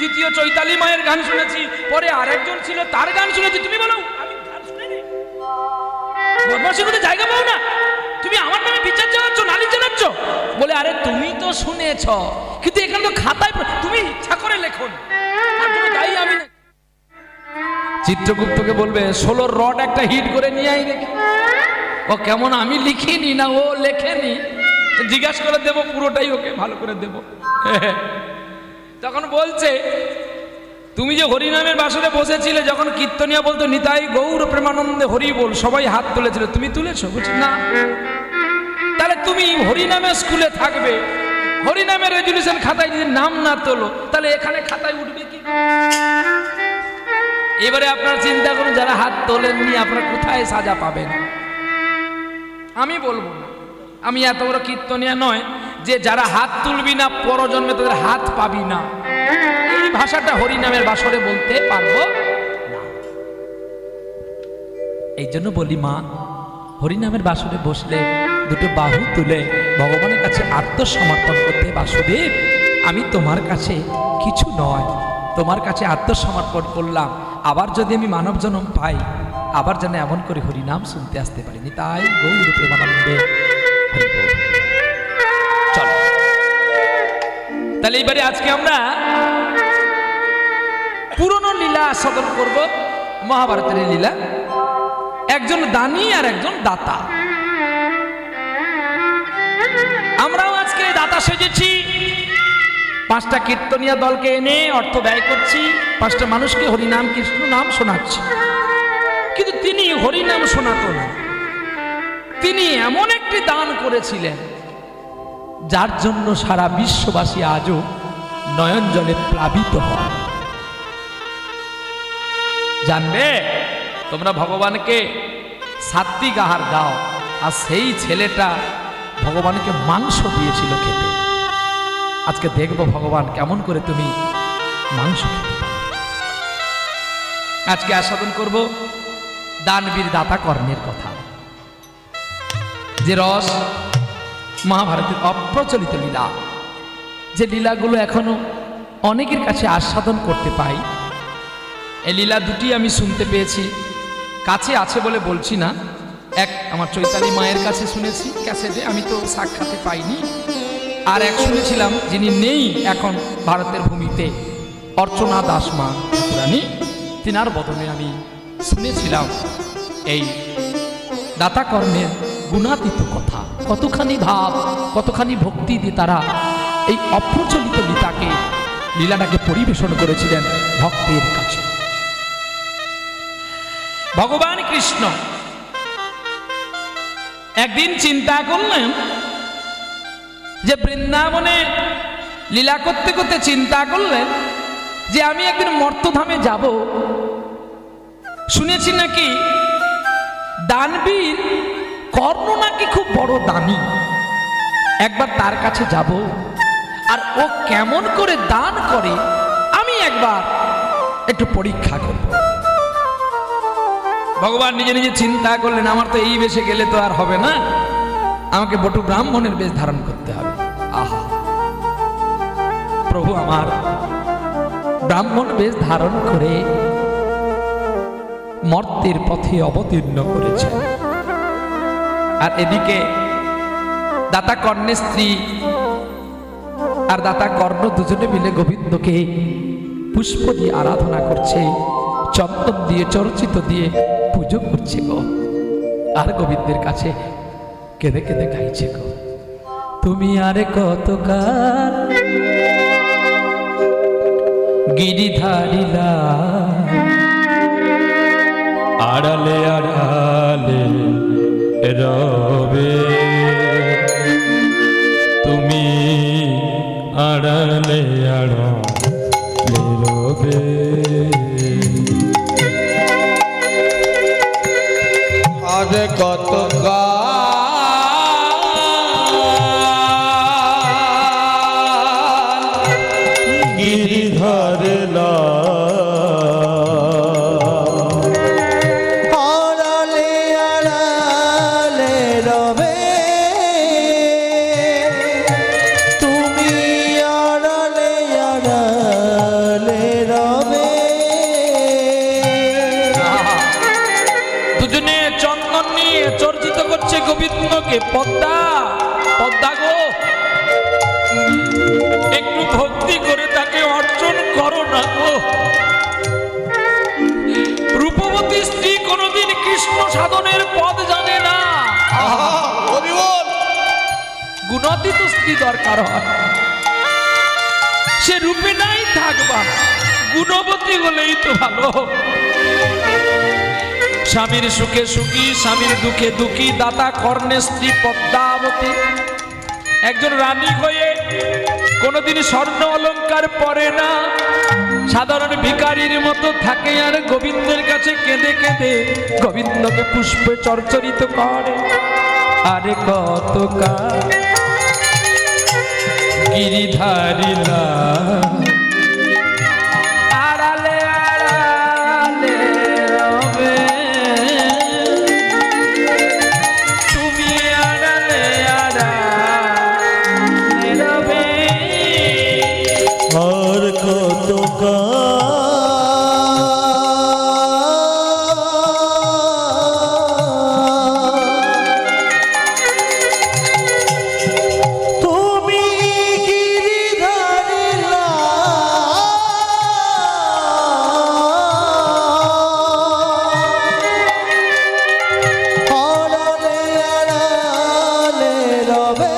দ্বিতীয় চৈতালি মায়ের গান শুনেছি, পরে আরেকজন ছিল তার গান শুনেছি। তুমি বলো আমি গান শুনিনি? বদমাশি করতে জায়গা পাও না? তুমি আমার নামে বিচার চালাচ্ছ, নালিশ চালাচ্ছ। বলে আরে তুমি তো শুনেছ, কিন্তু এখানে তো খাতায় তুমি ইচ্ছা করে লেখো না, তার জন্য দায়ী আমি না। চিত্রগুপ্তকে বলবে 16 রড একটা হিট করে নিয়ে আই দেখি। ও কেমন? আমি লিখিনি না, ও লেখেনি। জিজ্ঞাসা করে দেবো, পুরোটাই ওকে ভালো করে দেব। তখন বলছে তুমি যে হরিনামের বাসরে বসেছিলে, যখন কীর্তনিয়া বলতো নিতাই গৌর প্রেমানন্দে হরি বল, সবাই হাত তুলেছিল, তুমি তুলেছো? বলছি না। তাহলে তুমি হরিনামের স্কুলে থাকবে, হরিনামের রেজুলেশন খাতায় যদি নাম না তোলো, তাহলে এখানে খাতায় উঠবে কি? এবারে আপনারা চিন্তা করুন, যারা হাত তোলেননি আপনারা কোথায় সাজা পাবেন? আমি বলবো না, আমি এত বড় কীর্তনিয়া নয় যে যারা হাত তুলবি না পরজন্মে তাদের হাত পাবি না, এই ভাষাটা হরিনামের বাসরে বলতে পারবো না। এই জন্য বলি মা, হরিনামের বাসরে বসলে দুটো বাহু তুলে ভগবানের কাছে আত্মসমর্পণ করতে, বাসুদেব আমি তোমার কাছে কিছু নয়, তোমার কাছে আত্মসমর্পণ করলাম, আবার যদি আমি মানব জন্ম পাই, আবার যেন এমন করে হরিনাম শুনতে আসতে পারিনি। তাই গৌর প্রেমানন্দে হরি বল। চলো তাহলে এবারে আজকে আমরা পুরনো লীলা আস্বাদন করব, মহাভারতের লীলা। একজন দানী আর একজন দাতা। আমরাও আজকে দাতা সেজেছি, 5টা কীর্তনিয়া দলকে এনে অর্থ ব্যয় করছি, 5টা মানুষকে হরিনাম কৃষ্ণ নাম শোনাচ্ছি। কিন্তু তিনি হরিনাম শোনাতো না, তিনি এমন একটি দান করেছিলেন যার জন্য সারা বিশ্ববাসী আজও নয়ন জলে প্লাবিত হয়। জানবে তোমরা ভগবানকে সাত্বিক আহার দাও, আর সেই ছেলেটা ভগবানকে মাংস দিয়েছিল খেতে। আজকে দেখবো ভগবান কেমন করে তুমি মাংস খেতে পারো। আজকে আস্বাদন করব দানবীর দাতা কর্ণের কথা, যে রস মহাভারতের অপ্রচলিত লীলা, যে লীলাগুলো এখনো অনেকের কাছে আস্বাদন করতে পাই। এই লীলা দুটি আমি শুনতে পেয়েছি, কাছে আছে বলে বলছি না। এক আমার চৈতালি মায়ের কাছে শুনেছি ক্যাসেটে, আমি তো সাক্ষাতে পাইনি। আর এক শুনেছিলাম যিনি নেই এখন ভারতের ভূমিতে, অর্চনা দাস মা ঠাকুরানী, তিনার বদনে আমি শুনেছিলাম এই দাতা কর্ণের গুণাতীত কথা। কতখানি ভাব, কতখানি ভক্তি দিয়ে তারা এই অপ্রচলিত লীলাটাকে পরিবেশন করেছিলেন ভক্তের কাছে। ভগবান কৃষ্ণ একদিন চিন্তা করলেন যে বৃন্দাবনে লীলা করতে করতে চিন্তা করলেন যে আমি একদিন মর্তধামে যাব। শুনেছি নাকি দানবীর কর্ণ নাকি খুব বড় দানী, একবার তার কাছে যাব, আর ও কেমন করে দান করে আমি একবার একটু পরীক্ষা করব। ভগবান নিজে নিজে চিন্তা করলেন আমার তো এই বেশে গেলে তো আর হবে না, আমাকে বটু ব্রাহ্মণের বেশ ধারণ করতে হবে। আহা, প্রভু আমার ব্রাহ্মণ বেশ ধারণ করে মর্তের পথে অবতীর্ণ করেছেন। আর এদিকে দাতা কর্ণের স্ত্রী আর দাতা কর্ণ দুজনে মিলে গোবিন্দকে পুষ্প দিয়ে আরাধনা করছে, চন্দন দিয়ে চর্চিত দিয়ে পুজো করছে গো। আর গোবিন্দের কাছে কেঁদে কেঁদে গাইছে গো, তুমি আরে কতকাল গিরিধারিলা, আড়ালে আড়ালে রবে, তুমি আড়ালে আড়ালে রবে। আরে কত গিরিধর আড়ালে আড়ালে রবে, তুমি আড়ালে আড়ালে দুজনে চন্দন নিয়ে চর্চিত করছে গোবিন্দকে। পদ্মা, পদ্মা গো, একটু ভক্তি করে তাকে অর্জন করো না গো। রূপবতী স্ত্রী কোনদিন কৃষ্ণ সাধনের পদ জানে না। গুণাতীত স্ত্রী দরকার হয়। সে রূপে নাই থাকবা, গুণবতী হলেই তো ভালো। স্বামীর সুখে সুখী, স্বামীর দুঃখে দুঃখী, দাতা কর্ণের স্ত্রী পদ্মাবতী। একজন রানী হয়ে কোনদিন স্বর্ণ অলংকার পরে না, সাধারণ ভিখারির মতো থাকে আর গোবিন্দের কাছে কেঁদে কেঁদে গোবিন্দকে পুষ্পে চর্চরিত করে। আরে কত গিরিধারিলা আড়ালে আড়ালে রবে, তুমি আড়ালে আড়ালে রবে। আর কত তুমি গিরিধারিলা আড়ালে আড়ালে রবে,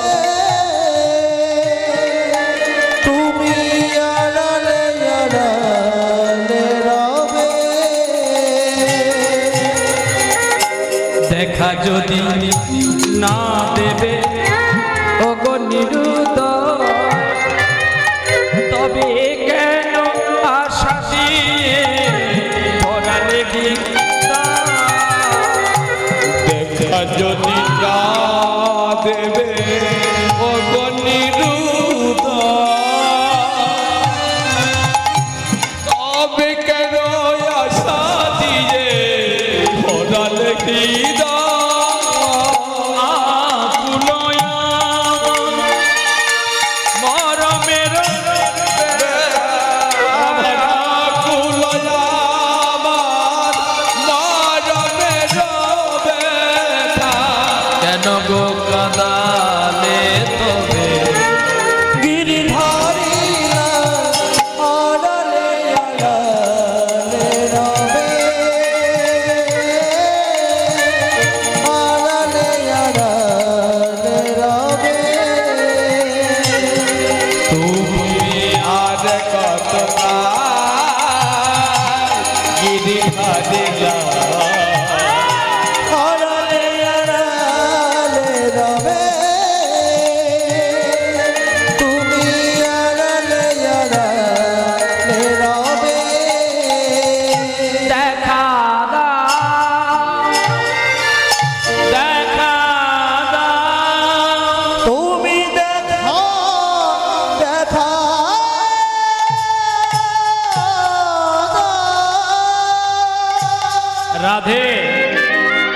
তুমি আড়ালে আড়ালে রবে। দেখা যদি না দেবে ওগো নিরুদয়, তবে কেন আশা দিয়ে পরালে ভিক্ষা? দেখা যদি না দেবে ও গনিরুদ, তবে কেন আশা দিয়ে ভরালে হৃদয়? মরমের কেন গো কাদালে তবে গিরিধারিলা আড়ালে আড়ালে রবে, আড়ালে আড়ালে রবে। তুমি আর কত গিরিধারিলা আড়ালে আড়ালে রবে, তুমি আড়ালে আড়ালে রবে। দেখা দাও, দেখা দাও, তুমি দেখা দেখা রাধে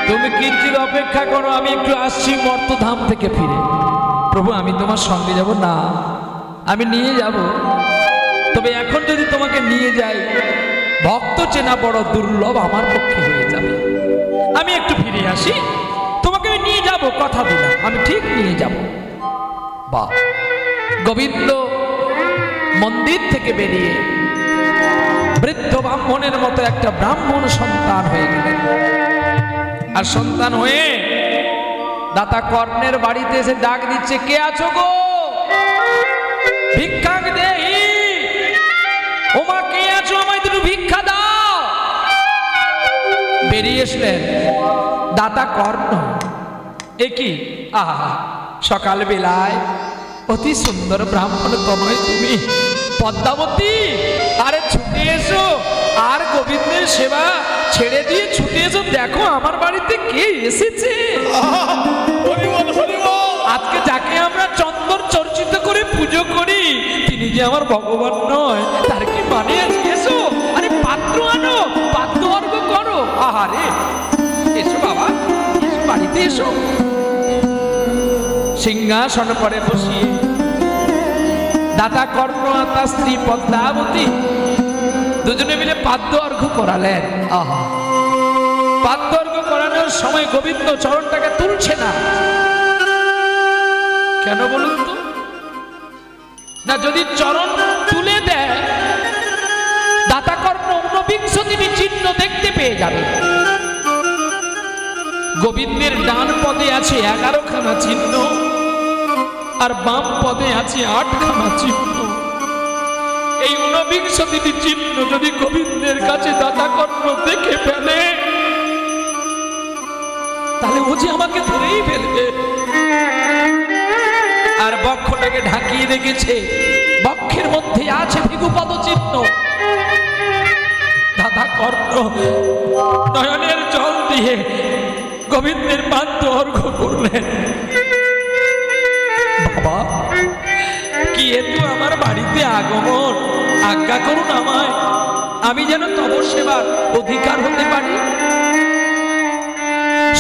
তুমি কিঞ্চিত অপেক্ষা করো, আমি একটু আসছি মর্তধাম থেকে ফিরে। প্রভু আমি তোমার সঙ্গে যাব না, আমি নিয়ে যাব, তবে এখন যদি তোমাকে নিয়ে যাই ভক্ত চেনা বড় দুর্লভ আমার পক্ষে হয়ে যাবে। আমি একটু ফিরে আসি, তোমাকে আমি নিয়ে যাব, কথা দিলাম আমি ঠিক নিয়ে যাব। বাহ, গোবিন্দ মন্দির থেকে বেরিয়ে বৃদ্ধ ব্রাহ্মণের মতো একটা ব্রাহ্মণ সন্তান হয়ে গেলেন। আর সন্তান হয়ে দাতা কর্ণের বাড়িতে এসে ডাক দিচ্ছে, কে আছো গো, ভিক্ষা দেহি, ওমা কে আছো, আমায় দুটো ভিক্ষা দাও। বেরিয়ে এসলেন দাতা কর্ণ। এ কি, আহা, সকাল বেলায় অতি সুন্দর ব্রাহ্মণ তনয় তুমি পদ্মাবতী, আরে ছুটে এসো, আর গোবিন্দের সেবা ছেড়ে দিয়ে ছুটে এসো, দেখো আমার বাড়িতে কে এসেছে। আজকে যাকে আমরা চন্দন চর্চিত করে পুজো করি তিনি যে আমার ভগবান নয় তার কি মানে আছে? এসো, আরে পাত্র আনো, পাত্র অর্ঘ করো। আহারে এসো বাবা, এসো বাড়িতে এসো। সিংহাসন পরে বসিয়ে দাতা কর্ণ আর তার স্ত্রী পদ্মাবতী দুজনে মিলে পাদ্য অর্ঘ করালেন। আহা, পাদ্য অর্ঘ করানো নাড়ানোর সময় গোবিন্দ চরণটাকে তুলছে না? কেন বলুন তো? না, যদি চরণ তুলে দেয় দাতাকর্ণ ঊনবিংশতিটি চিহ্ন দেখতে পেয়ে যাবে। গোবিন্দের ডান পদে আছে 11খানা চিহ্ন, আর বাম পদে আছে 8খানা চিহ্ন। এই ঊনবিংশতিটি চিহ্ন যদি গোবিন্দের কাছে দাতাকর্ণ দেখে ফেলে, তাহলে ও যে আমাকে ধরেই ফেলবে। আর বক্ষটাকে ঢাকিয়ে রেখেছে, বক্ষের মধ্যে আছে ভৃগুপদ চিহ্ন। দাতাকর্ণ নয়নের জল দিয়ে গোবিন্দের পাদ্য অর্ঘ্য করলেন। বাবা, কি হেতু আমার বাড়িতে আগমন? আজ্ঞা করুন আমায়, আমি যেন তব সেবার অধিকার হতে পারি।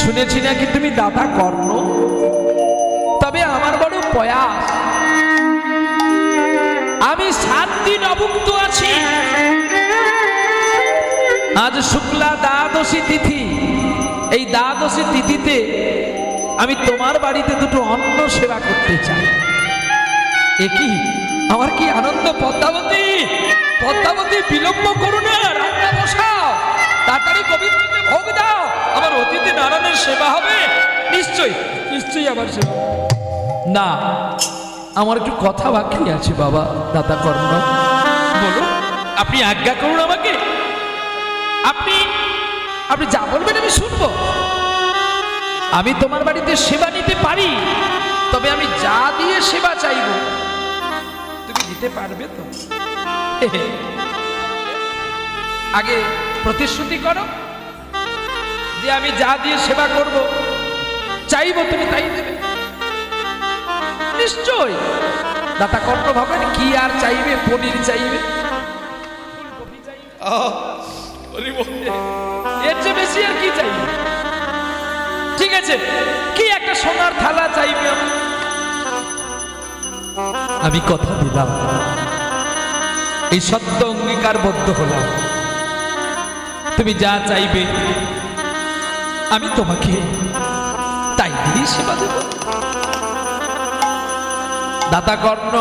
শুনেছি নাকি তুমি দাতাকর্ণ, তবে আমার বড় প্রয়াস। আমি 7 দিন অভুক্ত আছি। আজ শুক্লা দ্বাদশী তিথি, এই দ্বাদশী তিথিতে আমি তোমার বাড়িতে দুটো অন্ন সেবা করতে চাই। এ কি আমার কি আনন্দ! পদ্মাবতী, পদ্মাবতী, বিলম্ব করো না, রান্না বসাও, তাড়াতাড়ি গোবিন্দকে ভোগ দাও। আমার অতিথি নারায়ণের সেবা হবে। নিশ্চয়ই নিশ্চয়ই আমার সেবা। না, আমার একটু কথা বাকি আছে বাবা। দাতাকর্ণ, বলুন, আপনি আজ্ঞা করুন আমাকে। আপনি আপনি যা বলবেন আমি শুনবো। আমি তোমার বাড়িতে সেবা নিতে পারি, তবে আমি যা দিয়ে সেবা চাইব তুমি দিতে পারবে তো? আগে প্রতিশ্রুতি করো যে আমি যা দিয়ে সেবা করব চাইব তুমি তাই দেবে। নিশ্চয়। দাতাকর্ণ ভাবেন কি আর চাইবে? পনির চাইবে, ফুলকপি চাইবে, এর চেয়ে বেশি আর কি চাইবে? ঠিক আছে, কি একটা সোনার থালা চাইবে? আমি কথা দিলাম, এই সত্য অঙ্গীকারবদ্ধ হলাম, তুমি যা চাইবে আমি তোমাকে তাই দিয়ে সেবা দেব। দাতাকর্ণ,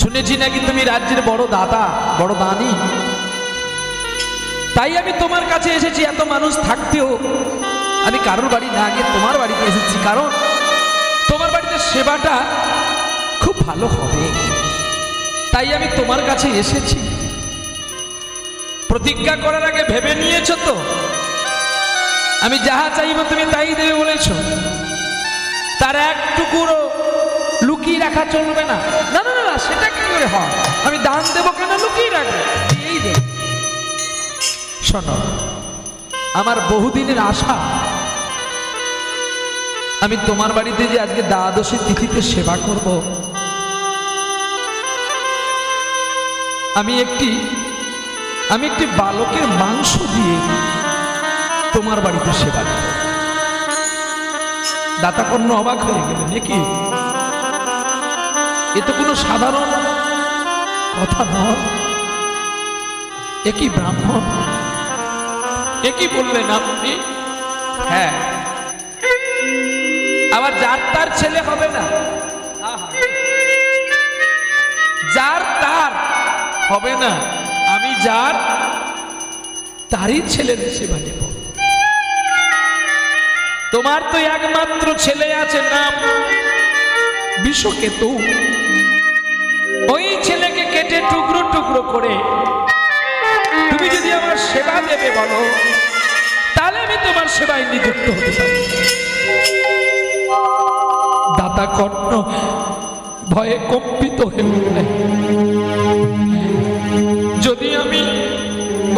শুনেছি নাকি তুমি রাজ্যের বড় দাতা, বড় দানী। তাই আমি তোমার কাছে এসেছি। এত মানুষ থাকতেও আমি কারোর বাড়ি না গিয়ে তোমার বাড়িতে এসেছি, কারণ তোমার বাড়িতে সেবাটা খুব ভালো হবে। তাই আমি তোমার কাছে এসেছি। প্রতিজ্ঞা করার আগে ভেবে নিয়েছ তো? আমি যাহা চাইব তুমি তাই দেবে বলেছ। তার একটুকুরও লুকিয়ে রাখা চলবে না। না না না, সেটা কি করে হয়? আমি দান দেবো কেন লুকিয়ে রাখবো? এই দেব। শোনো, আমার বহুদিনের আশা, আমি তোমার বাড়িতে যে আজকে দ্বাদশী তিথিতে সেবা করব, আমি একটি বালকের মাংস দিয়ে তোমার বাড়িতে সেবা দেব। দাতাকর্ণ অবাক হয়ে গেলেন, নাকি এ তো কোনো সাধারণ কথা নয়। একই ব্রাহ্মণ, একই বললেন আপনি? হ্যাঁ, আবার যার তার ছেলে হবে না, যার তার হবে না। আমি যার তারই ছেলের সেবা নেব। তোমার তো একমাত্র ছেলে আছে, নাম বিষকেতু। ওই ছেলেকে কেটে টুকরো টুকরো করে তুমি যদি আমার সেবা দেবে বলো, তাহলে আমি তোমার সেবায় নিযুক্ত হতে পারি। দাতাকর্ণ ভয়ে কম্পিত হয়ে উঠলেন। যদি আমি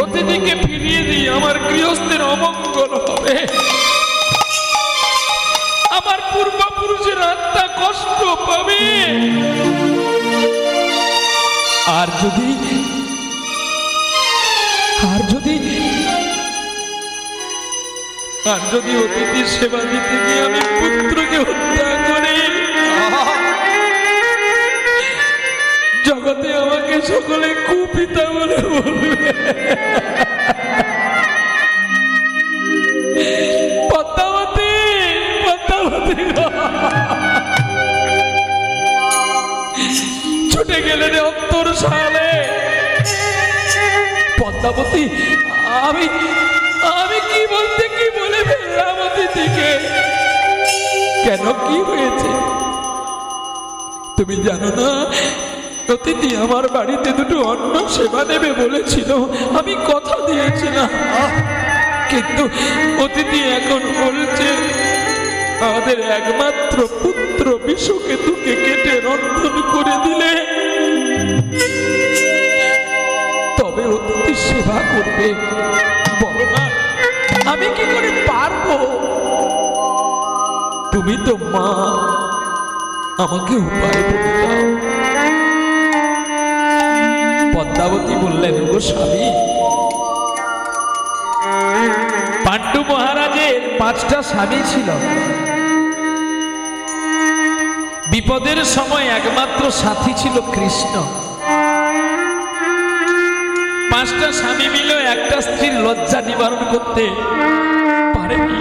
অতিথিকে ফিরিয়ে দিই, আমার গৃহস্থের অমঙ্গল হবে, আমার পূর্বপুরুষের আত্মা কষ্ট পাবে। আর যদি অতিথির সেবা দিতে গিয়ে আমি পুত্রকে হত্যা করি, জগতে আমাকে সকলে কুপিতা বলে বলবে। সালে। পদ্মাবতী, আমি আমি কি বলতে কি বলে ফেললাম অতিথিকে। কেন, কি হয়েছে তুমি জানো না? অতিথি আমার বাড়িতে দুটো অন্ন সেবা দেবে বলেছিল, আমি কথা দিয়েছিলাম। কিন্তু অতিথি এখন বলছে আমাদের একমাত্র পুত্র বিশ্বকেতুকে কেটে রন্ধন করে দিলে তবে অতিথি সেবা করবে। বলো না, আমি কি করে পারবো? তুমি তো মা, আমাকে উপায় বলে দাও। পদ্মাবতী বললেন, গো স্বামী, পাণ্ডু মহারাজের 5টা স্বামী ছিল। বিপদের সময় একমাত্র সাথী ছিল কৃষ্ণ। 5টা স্বামী মিলেও একটা স্ত্রীর লজ্জা নিবারণ করতে পারেনি।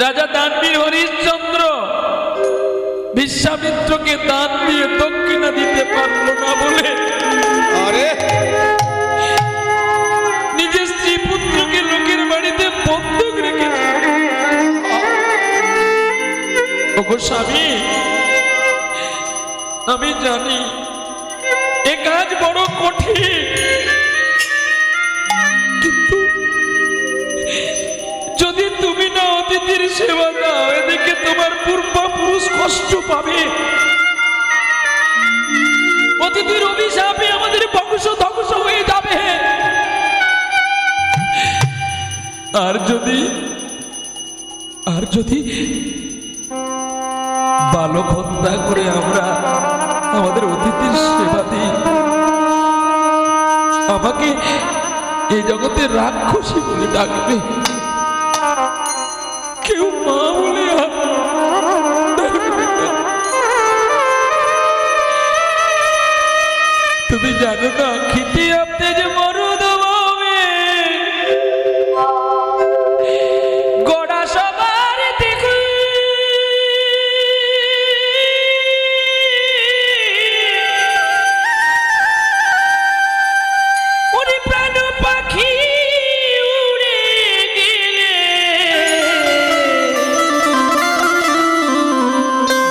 রাজা দানবীর হরিশ্চন্দ্র বিশ্বামিত্রকে দান দিয়ে দক্ষিণা দিতে পারল না বলে আরে নিজের স্ত্রী পুত্রকে লোকের বাড়িতে বন্ধক রেখেছে। ওগো স্বামী, আমি জানি এ কাজ বড় কঠিন, কিন্তু যদি তুমি না অতিথির সেবা দাও, এদিকে তোমার পূর্বপুরুষ কষ্ট পাবে। অতিথির অভিশাপে আমাদের বংশ ধ্বংস হয়ে যাবে। আর যদি বালক হত্যা করে আমরা আমাদের অতিথির সেবা দিই, আমাকে এই জগতে রাক্ষসী বলে ডাকবে, কেউ মা বলে আর ডাকবে না। তুমি জানো না, খিটি আপনি যে মরুদ ভাবে গোড়া সবার দেখু ওরে প্রাণ পাখি উড়ে গেলে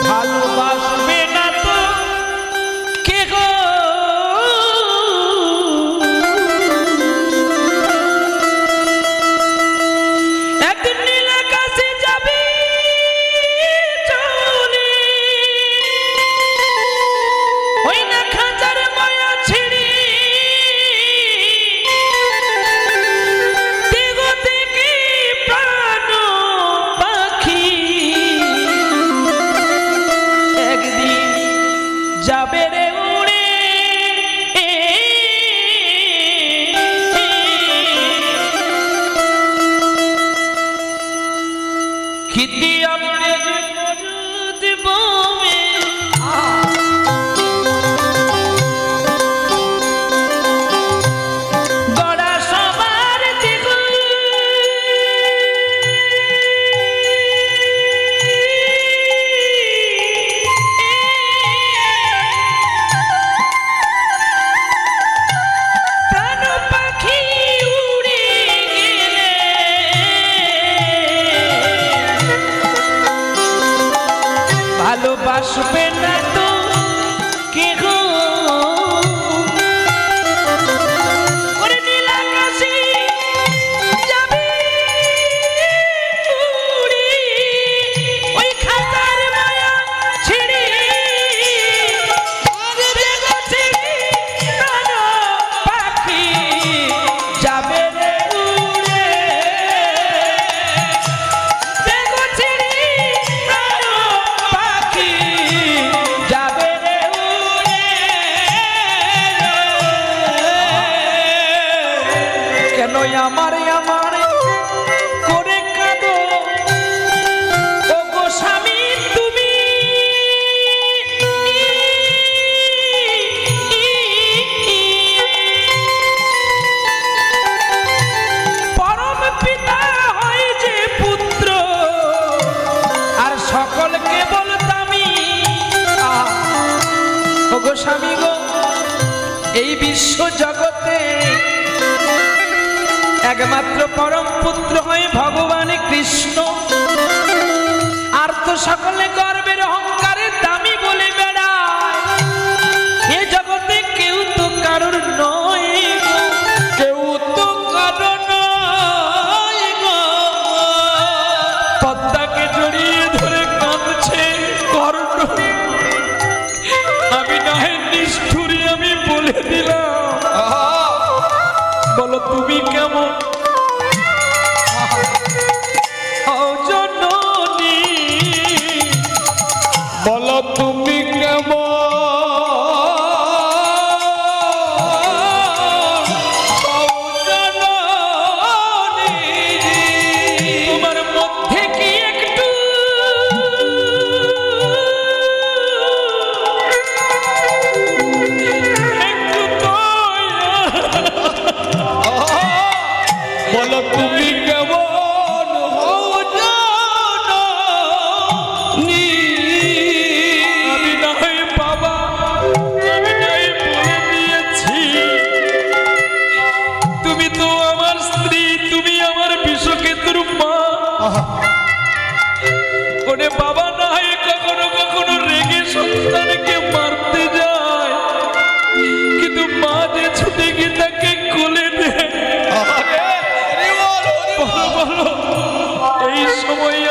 ভালোবাসবে না তো কে গো। একদিন নীল আকাশে যাবে চলে, ওই না খাঁচার মায়া ছেড়ে দেহ থেকে প্রাণ পাখি একদিন যাবে রে উড়ে। খিতি আপনি যে মরুদ বনে গড়া সবার দেখু ওগো স্বামী গো, এই বিশ্ব জগতে একমাত্র পরম পুত্র হয় ভগবান কৃষ্ণ। আর তো সকলে গর্বের অহংকারের দামি বলে বেড়ায়, এ জগতে কেউ তো কারোর নয় গো, কেউ তো কারোর নয় গো। পদ্মাকে জড়িয়ে ধরে কাঁদছে কর্ণ, আমি না হয় নিষ্ঠুরী, আমি বলে দিলাম, বলো তুমি কেমন? জননী বলো তুমি কেমন? তোমার মধ্যে কি একটু বলো তুমি কেমন হও জানি? আমি না হয় বাবা, আমি নাই বলে দিয়েছি, তুমি তো আমার স্ত্রী, তুমি আমার বিষকেতুর মা। ওরে বাবা না হয় কখনো কখনো রেগে সন্তানকে মারতে যায়, কিন্তু মা যে ছুটে গিয়ে তাকে কোলে নেয়। বলো এই সময়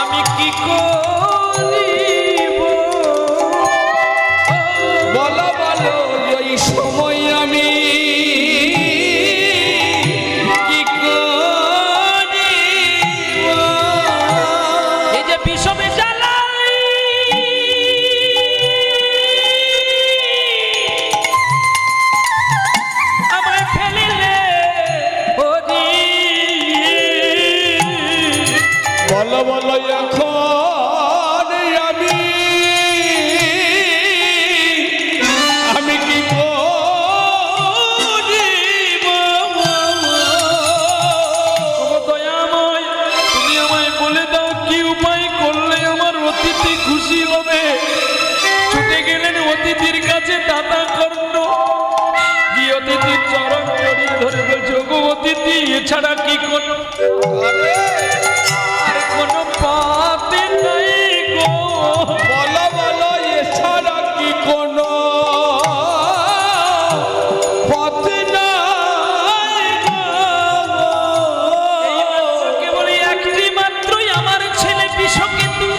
আমি কি করিব? বলো বলো এই সময় আমি কি করিব? এই যে বিষমে জ্বালাই আমায় ফেলিলে, বলো বলো এখন আমি কি করিব? দয়াময়, তুমি আমায় বলে দাও কি উপায় করলে আমার অতিথি খুশি হবে। ছুটে গেলেন অতিথির কাছে দাতা কর্ণ, কি অতিথির চরণ জড়িয়ে ধরে বলছে, ওগো অতিথি এছাড়া কি কোনো আর কোনো পথ নাই গো? বলো বলো এছাড়া কি কোনো পথ নাই গো? কেবল একটি মাত্রই আমার ছেলে বিষকেতু,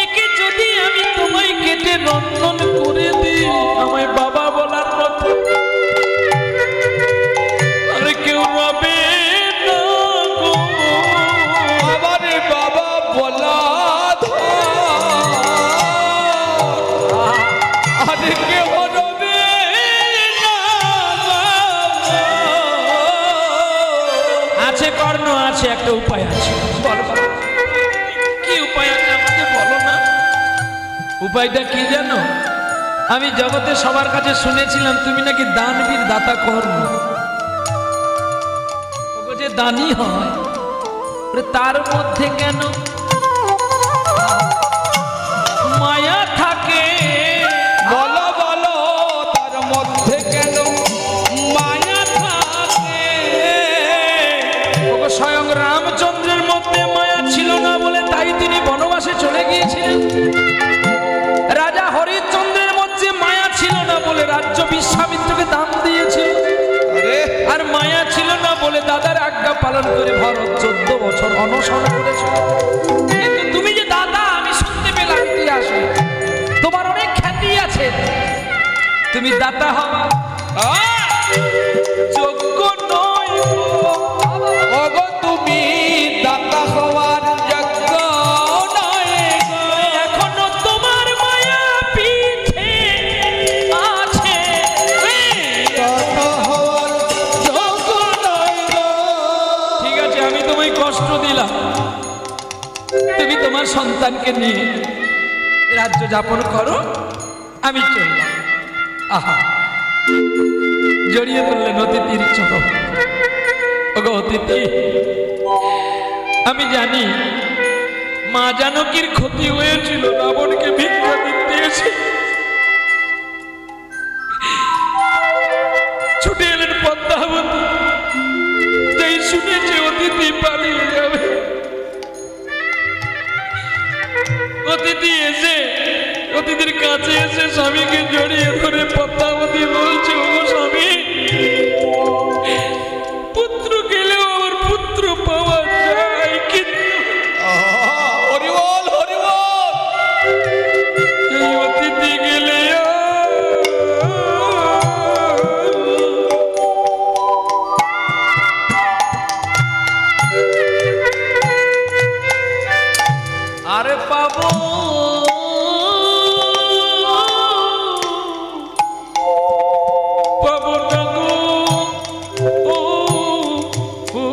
একে যদি আমি তোমায় কেটে রন্ধন করে দিই, আমায় বাবা বলার মতো আর কেউ রবে না গো। আমারে বাবা বলা আরে কেউ রবে না গো। আছে কর্ণ, আছে একটা উপায় আছে। বলো কি উপায় আছে আমাকে বলো না। উপায়টা কি জানো? আমি জগতে সবার কাছে শুনেছিলাম তুমি নাকি দানবীর দাতা কর্ণ। ও যে দানি হয়, তার মধ্যে কেন মায়া থাকে? বলো বলো তার মধ্যে কেন মায়া থাকে? স্বয়ং রামচন্দ্রের মধ্যে মায়া ছিল না বলে তাই তিনি বনবাসে চলে গিয়েছিলেন। রাজা হরিশ্চন্দ্রের মধ্যে মায়া ছিল না বলে রাজ্য বিশ্বামিত্রকে দান দিয়েছিল। আর মায়া ছিল না বলে দাদার আজ্ঞা পালন করে ভরত 14 বছর অনশন করেছিল। কিন্তু তুমি যে দাদা, আমি শুনতে পেলাম ইতিহাসে তোমার অনেক খ্যাতি আছে, তুমি দাতা হওয়া যোগ্য নয়। ওগো তুমি দাতা হওয়ার যোগ্য নয়। এখনো তোমার মায়া পিঠে আছে, দাতা হওয়ার যোগ্য নয় গো। ঠিক আছে আমি তোমায় কষ্ট দিলাম, তুমি তোমার সন্তানকে নিয়ে রাজ্য যাপন করো, আমি চললাম। আহা, জড়িয়ে ধরলেন অতিথির চরণ। ওগো অতিথি, আমি জানি মা জানকীর ক্ষতি হয়েছিল রাবণকে ভিক্ষা দিতে। এসে ছুটে এলেন পদ্মাবতী। যেই শুনেছে অতিথি পালিয়ে যাবে, অতিথি এসে অতিথির কাছে এসে স্বামীকে জড়িয়ে ধরে পদ্মাবতী বলছে, ও স্বামী, পুত্র গেলেও আমার পুত্র পাওয়া যায়, কিন্তু হরি বল, হরি বল। এই অতিথি গেলে আরে পাবো পাবো না গো। ও, ও, ও।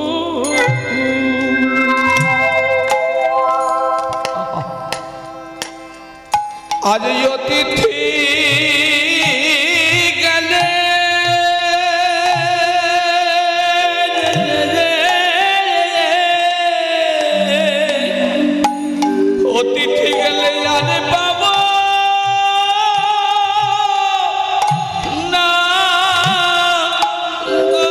আজ এই অতিথি গেলে অতিথি গেলে আরে পাবো না গো।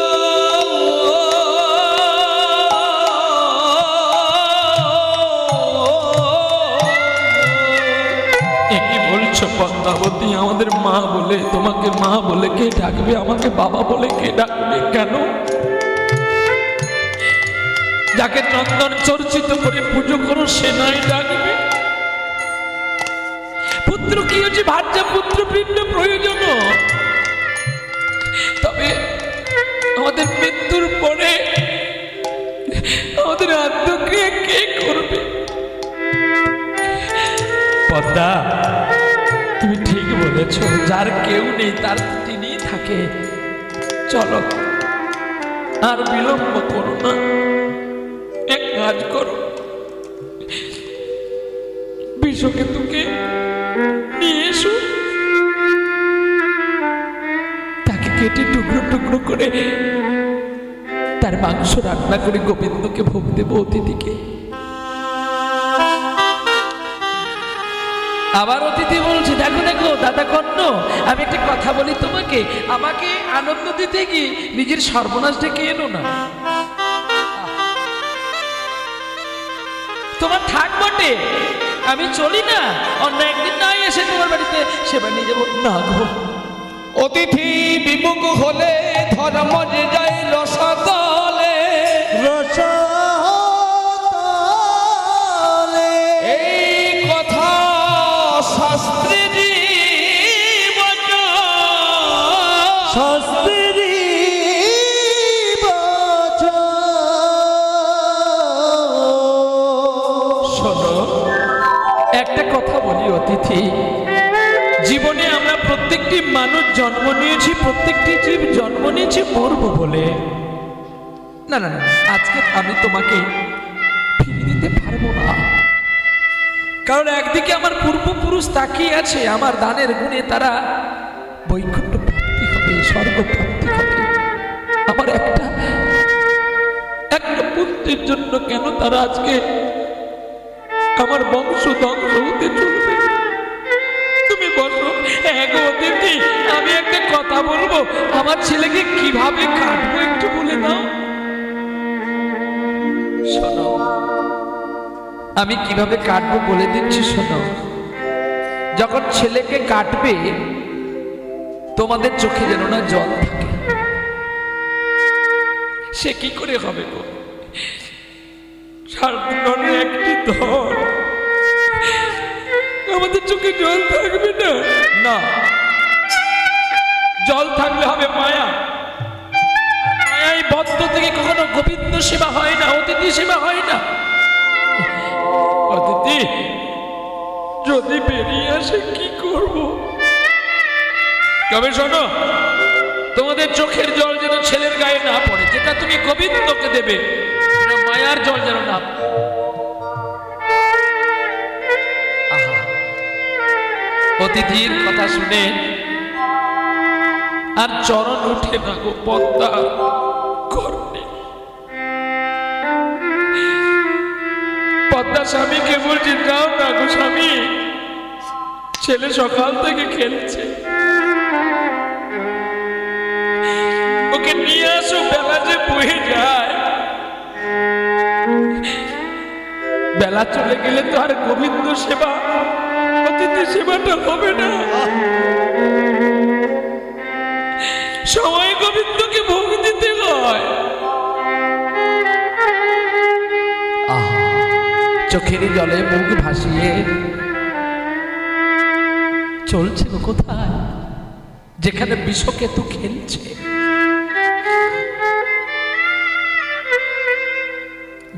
এ কি বলছো পদ্মাবতী? আমাদের মা বলে তোমাকে মা বলে কে ডাকবে? আমাকে বাবা বলে কে ডাকবে? কেন? যাকে চন্দন চর্চিত করে পুজো করো সে নাই ডাকবে? পুত্র কি হচ্ছে ভাজ্য পুত্র পিণ্ড প্রয়োজন, তবে আমাদের মৃত্যুর পরে আমাদের আত্মক্রিয়া কে করবে? পদ্মা, তুমি ঠিক বলেছ, যার কেউ নেই তার তিনি থাকে। চলো আর বিলম্ব করো না, এক কাজ করো, বিষকেতুকে নিয়ে এসো, তাকে কেটে টুকরো টুকরো করে তার মাংস রান্না করে গোবিন্দকে ভোগ দেবো অতিথিকে। আবার অতিথি বলছে, দেখো দেখো দাদা কর্ণ, আমি একটা কথা বলি তোমাকে, আমাকে আনন্দ দিতে গিয়ে নিজের সর্বনাশ ডেকে এনো না। তোমার থাক বটে, আমি চলি না, অন্য একদিন না এসে তোমার বাড়িতে সেবা নিয়ে যাবো না গো। অতিথি বিমুখ হলে ধর্ম যে যায় রসতলে, রসাতলে এই কথা শাস্ত্রী বচন। শাস্ত্রী বচন। শোনো, একটা কথা বলি অতিথি, জীবনে আমরা প্রত্যেকটি মানুষ জন্ম নিয়েছি, প্রত্যেকটি জীব জন্ম নিয়েছি মরবো বলে। না না না, আজকে আমি তোমাকে ফিরিয়ে দিতে পারবো না, কারণ একদিকে আমার পূর্বপুরুষ তাকিয়ে আছে, আমার দানের গুণে তারা বৈকুণ্ঠ প্রাপ্তি হবে, স্বর্গ প্রাপ্তি হবে। আমার একটা পুত্রের জন্য কেন তারা আজকে আমার বংশ ধ্বংস হতে চলবে? তুমি বসো। এগো অতিথি, আমি একটা কথা বলবো, আমার ছেলেকে কিভাবে কাটবো একটু বলে দাও। শোনো, আমি কিভাবে কাটবো বলে দিচ্ছি, শোনো। যখন ছেলেকে কাটবে তোমাদের চোখে যেন না জল থাকে। সে কি করে হবে গো? সারাদিনের একটি ধর, আমাদের চোখে জল থাকবে না? না, জল থাকলে হবে মায়া। মায়াই বদ্ধ থেকে কখনো গোবিন্দ সেবা হয় না, অতিথি সেবা হয় না। অতিথি যদি বেরিয়ে আসে কি করব? তবে শোনো, তোমাদের চোখের জল যেন ছেলের গায়ে না পড়ে, যেটা তুমি গোবিন্দকে দেবে, সেটা মায়ার জল যেন না পড়ে। আহা, অতিথির কথা শুনে আর চরণ উঠে না গো পদ্মা কর্ণে। পদ্মা স্বামীকে বলছি, যাও না গো স্বামী, ছেলে সকাল থেকে খেলছে, ওকে নিয়ে আসো, বেলা যে বয়ে যায়। বেলা চলে গেলে তো আর গোবিন্দ সেবা, অতিথি সেবাটা হবে না। সবাই গোবিন্দকে ভোগ দিতে হয়। চোখের জলে মুখ ভাসিয়ে চলছে কোথায়, যেখানে বিষকেতু খেলছে।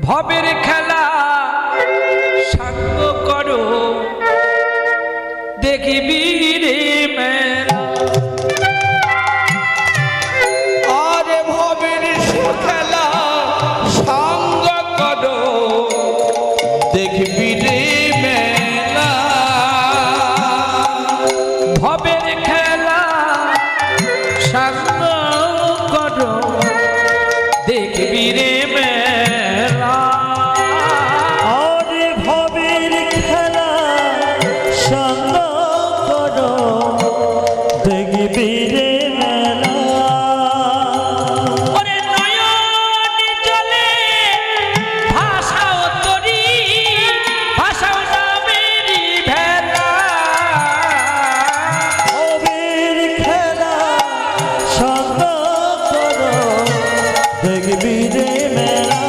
ভবের খেলা সাঙ্গ করো, দেখিবি রে মেলা। আরে ভবের খেলা সঙ্গ করো, দেখবি রে মেলা। ভবের খেলা সাঙ্গ করো, দেখবি রে মেলা। আরে ভবের খেলা সঙ্গ করো, দেখবি রে মেলা। ওরে নয়ন জলে ভাষাও তরি, ভাষাও নামেরই ভেলা। ভবের খেলা সঙ্গ করো, দেখবি রে মেলা।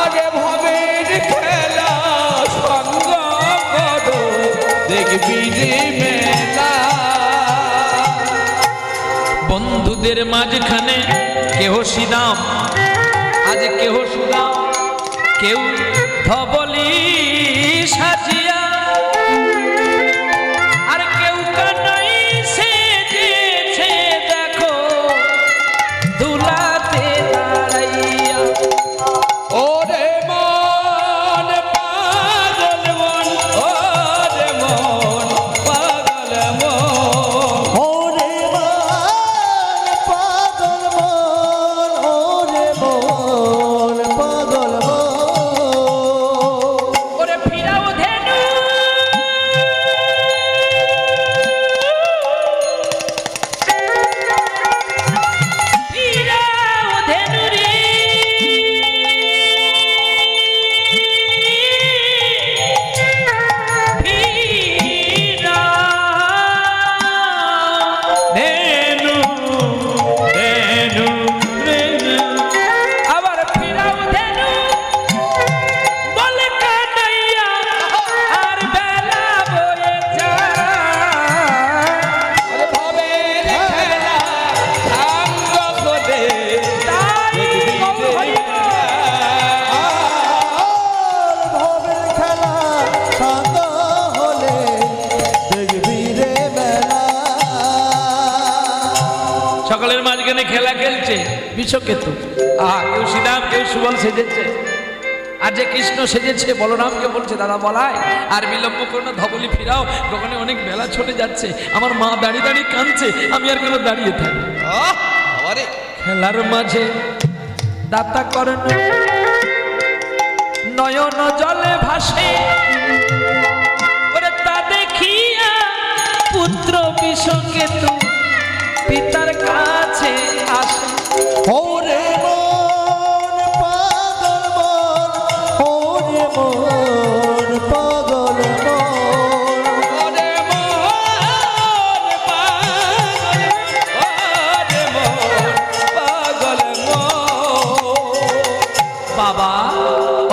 আরে ভবের খেলা সঙ্গ করো, দেখবি রে মেলা। বন্ধুদের মাঝখানে কেহ সিদাম, আজ কেহ সুদাম, কেউ ধবলি সাজিয়া, আর কেউ কানাই সেজেছে দেখো দুলাতে দাঁড়াইয়া। ওরে মন পাগল মন, ওরে মন পাগল মন। ওরে মন পাগল মন, ওরে মন পাগল মন। ওরে ফিরাও ধেনু, ফিরাও ধেনু রে, ধেনু, ধেনু, ধেনু। আবার ফিরাও ধেনু, বলে কানাইয়া, আর বেলা বয়ে যায়। ওরে ভবের খেলা সঙ্গ করে, তাই গৌর হইল। আর ভবের খেলা সঙ্গ হলে দেখবি রে মেলা। সকলের মাঝখানে খেলা খেলছে বিষকেতু। কেউ শ্রীরাম, কেউ সুবল সেজেছে, আর যে কৃষ্ণ সেজেছে বলরামকে বলছে দাদা বলাই, আর বিলম্ব করো না, ধবলি ফিরাও, দোকানে অনেক বেলা চলে যাচ্ছে, আমার মা দাঁড়িয়ে দাঁড়িয়ে কাঁদছে, আমি আর কেন দাঁড়িয়ে থাকি। আরে খেলার মাঝে দাতা করেন নয়ন জলে ভাসে, ওরে তা দেখিয়া পুত্র বিষকেতু পিতার কাছে আসে। ওরে মন পাগল মন, ওরে মন পাগল মন। ওরে মন পাগল, ওরে মন পাগল মন। বাবা,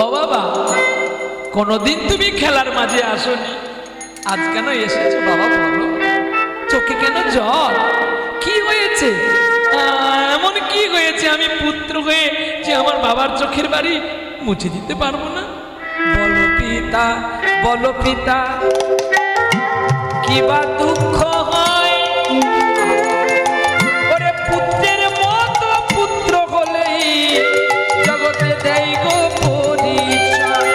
ও বাবা, কোনদিন তুমি খেলার মাঝে আসোনি, আজ কেন এসেছো বাবা বলো? চোখে কেন জল? কি হয়েছে? এমন কি হয়েছে আমি পুত্র হয়ে যে আমার বাবার চোখের বাড়ি মুছে দিতে পারবো না? বলো পিতা, বলো পিতা, কি বা দুঃখ হয়? ওরে পুত্রের মতো পুত্র হলেই জগতে দেয় গো পরিচয়।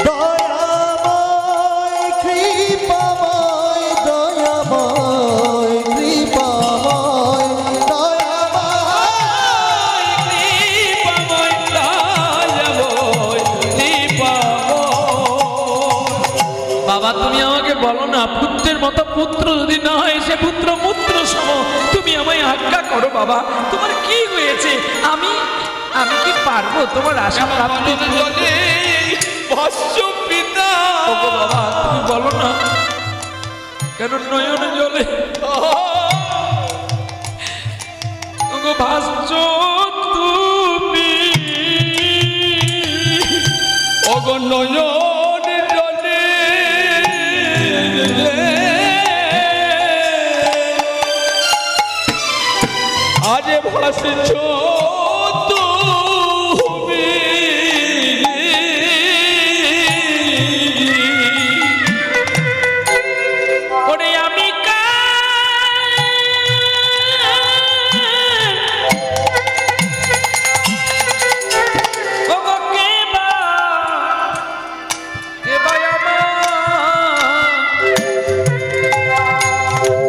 দয়াময় কৃপাময়, দয়াময় কৃপাময়, দয়াময় কৃপাময় দয়াময় কৃপাময়। বাবা তুমি আমাকে বলো না, পুত্রের মতো পুত্র যদি না হয় সে পুত্র মূত্র সম, তুমি আমায় আজ্ঞা করো বাবা, তোমার কি হয়েছে? আমি কি পারবো তোমার আশা প্রাপ্তি? জলে ভস্য পিতা। ওগো বাবা তুমি বলো না, কেন নয়ন জলে ওগো ভাস্য তুমি, ওগো নয়ন জলে আজ ভাসছ তুমি। ওরে আমি ওগো কেবা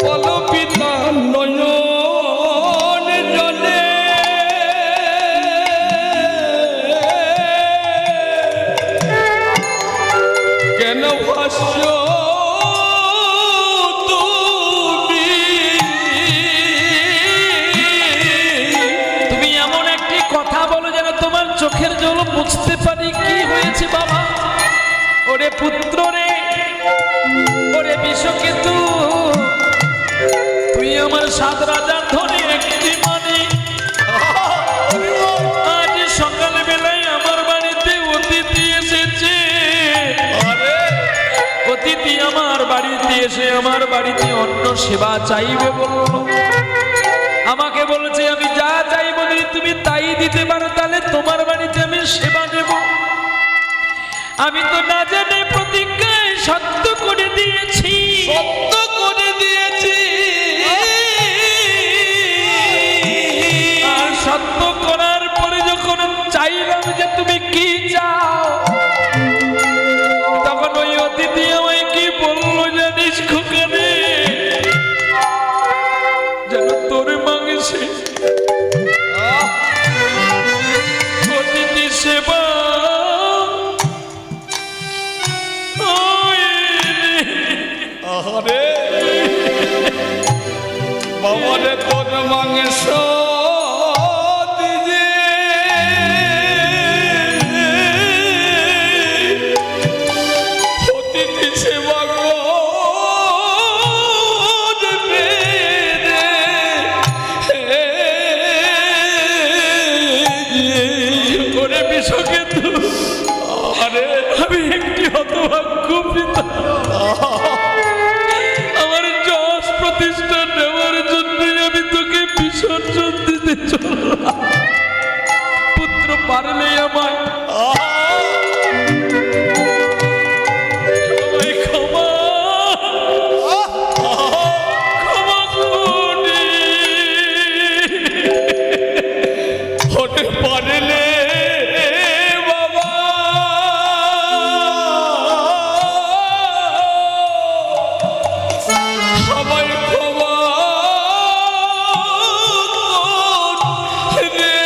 বলো পিতা নয়ন জলে কেন ভাস্য তুমি। তুমি এমন একটি কথা বলো যেন তোমার চোখের জল বুঝতে পারি কি হয়েছে বাবা। ওরে পুত্র রে, ওরে বিষকেতু, তুই আমার 7 রাজার ধরে একটি মানে আজ সকাল বেলায় আমার বাড়িতে অতিথি এসেছে। অতিথি আমার বাড়িতে এসে আমার বাড়িতে অন্ন সেবা চাইবে বলল। আমাকে বলেছে আমি যা চাইব যদি তুমি তাই দিতে পারো তাহলে তোমার বাড়িতে আমি সেবা দেব। আমি তো না জানে প্রতিজ্ঞায় সত্য করে দিয়েছি, সত্য করে দিয়েছি। আর সত্য করার পরে যখন চাইলাম যে তুমি কি চাও, তখন ওই অতিথি আমায় কি বললো জানিস খোকারে? যেন তোর মাংসে অতিথি সেবা আরে বাবারে তোর মাংস দিজে অতিথি সেবা করবে রে। করে বিষকে তো আরে আমি একটি হতভাগ্য পিতা, আমার যশ প্রতিষ্ঠা নেওয়ার জন্য আমি তোকে বিসর্জন দিতে চললাম। পুত্র পারলে আমায় ক্ষমা করি। হতে পারলে বাবা সবাই ক্ষমা কর রে।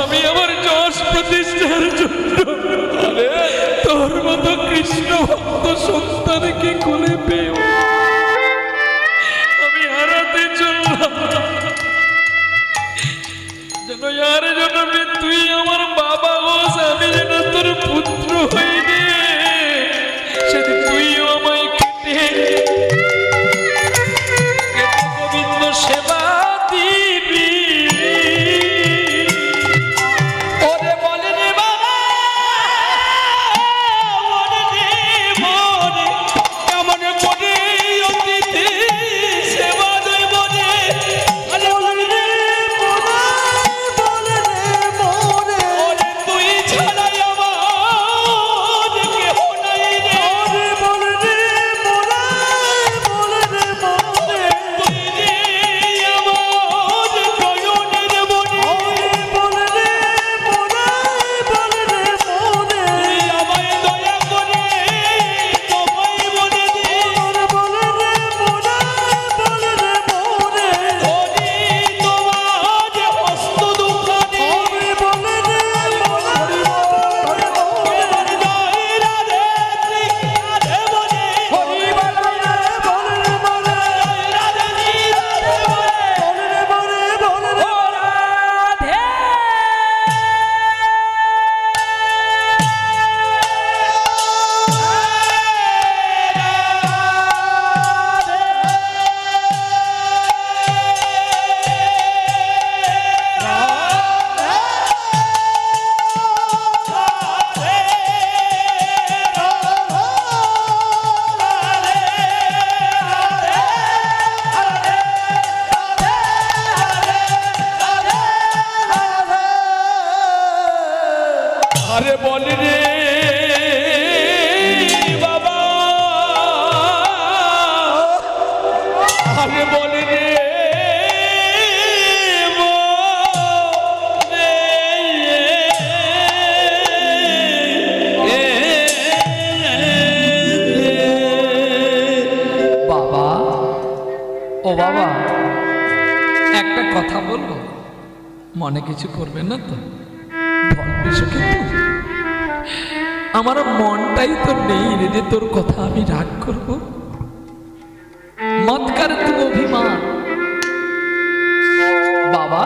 আমি আমার যশ প্রতিষ্ঠার জন্য তোর মতো কৃষ্ণ ভক্ত সন্তানকে কোলে পেও আমি হারাতে চললাম। যেন আর জন্মে তুই আমার বাবা হোস, আমি যেন তোর পুত্র হইনি। সেদিন তুইও আমায় কেটে গোবিন্দ সেবা দিবি। ওরে বলে রে বাবা, ওরে রে মনে কেমন করে অতিথি সেবা দেব রে। আরে বলে রে মনে, বলে রে মনে, ওরে তুই ছাড়াই আমার আরে বল রে বাবা, আরে বল রে বাবা, ও বাবা, একটা কথা বলবো, মনে কিছু করবেন না তো? বলবি কিন্তু আমার মনটাই তো নেই রে যে তোর কথা আমি রাগ করব। মত কর তুমি অভিমান। বাবা,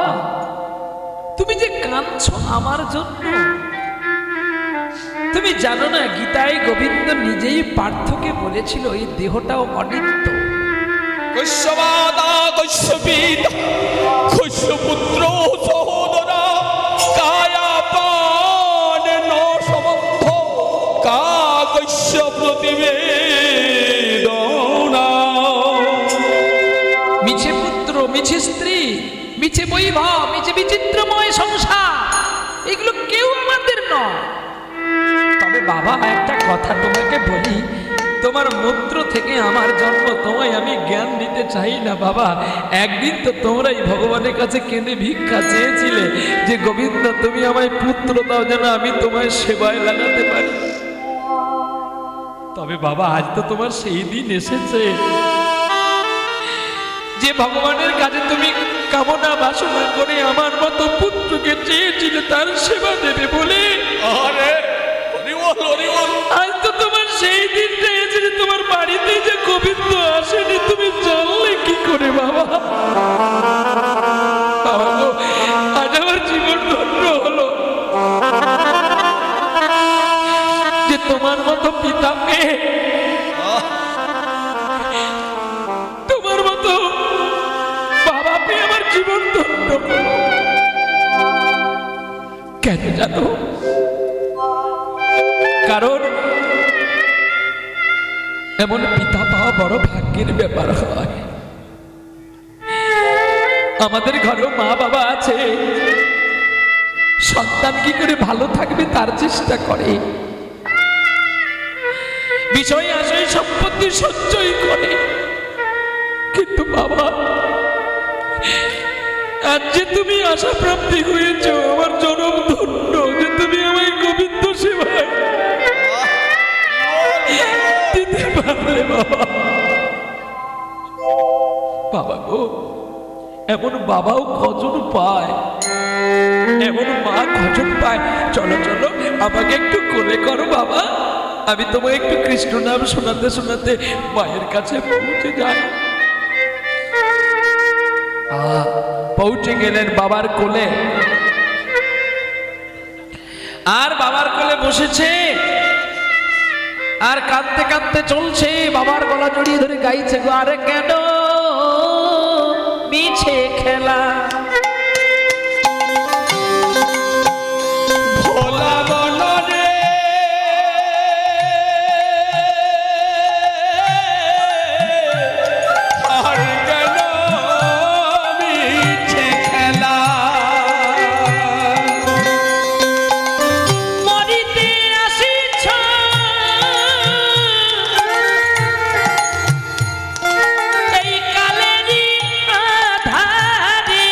তুমি যে কাঁদছো আমার জন্য, তুমি জানো না গীতায় গোবিন্দ নিজেই পার্থকে বলেছিল এই দেহটাও অনিত্য। কৈশ্যবাদা কৈশ্যপিতা কৈশ্যপুত্র সহোদরা কায়াপান ন সমর্থ কা কৈশ্য প্রতিবেদনা। মিছে পুত্র, মিছে স্ত্রী, মিছে বৈভব, মিছে বিচিত্রময় সংসার, এগুলো কেউ আমাদের নয়। তবে বাবা, একটা কথা তোমাকে বলি, তোমার মূত্র থেকে আমার জন্ম, তোমায় আমি জ্ঞান দিতে চাই না বাবা। একদিন তো তোমরাই ভগবানের কাছে কেঁদে ভিক্ষা চেয়েছিলে যে গোবিন্দ তুমি আমায় পুত্র দাও যেন আমি তোমায় সেবায় লাগাতে পারি। তবে বাবা, আজ তো তোমার সেই দিন এসেছে যে ভগবানের কাছে তুমি কামনা বাসনা করে আমার মতো পুত্রকে চেয়েছিলে তার সেবা দেবে বলে। আরে হরিবল হরিবল। আজ তো তোমার সেই দিনটা এসে যে তোমার বাড়িতে যে গোবিন্দ আসেনি, তুমি জানলে কি করে বাবা? বাবা গো, আজ আমার জীবন ধন্য হলো যে তোমার মতো পিতা পেয়ে, তোমার মতো বাবা পেয়ে আমার জীবন ধন্য হলো। কেন জানো? কারণ এমন পিতা পাওয়া বড় ভাগ্যের ব্যাপার হয়। আমাদের ঘরেও মা বাবা আছে, সন্তান কি করে ভালো থাকবে তার চেষ্টা করে, বিষয় আশয় সম্পত্তি সঞ্চয় করে। কিন্তু বাবা, আজ যে তুমি আশা প্রাপ্তি হয়েছ, আমার জনম ধন্য যে তুমি আমায় গোবিন্দ সেবায় দিতে পারলে বাবা। বাবা গো, এমন বাবাও কজন পায়, এমন মা কজন পায়। চলো চলো, আমাকে একটু কোলে করো বাবা, আমি তোমায় একটু কৃষ্ণ নাম শোনাতে শোনাতে মায়ের কাছে পৌঁছে যাই। পৌঁছে গেলেন বাবার কোলে, আর বাবার কোলে বসেছে, আর কাঁদতে কাঁদতে চলছে, বাবার গলা জড়িয়ে ধরে গাইছে, গো আরে কেন মিছে খেলা, ভোলা বল রে আর কেন মিছে খেলা। মরিতে আসিছ এই কালেরই আধারে,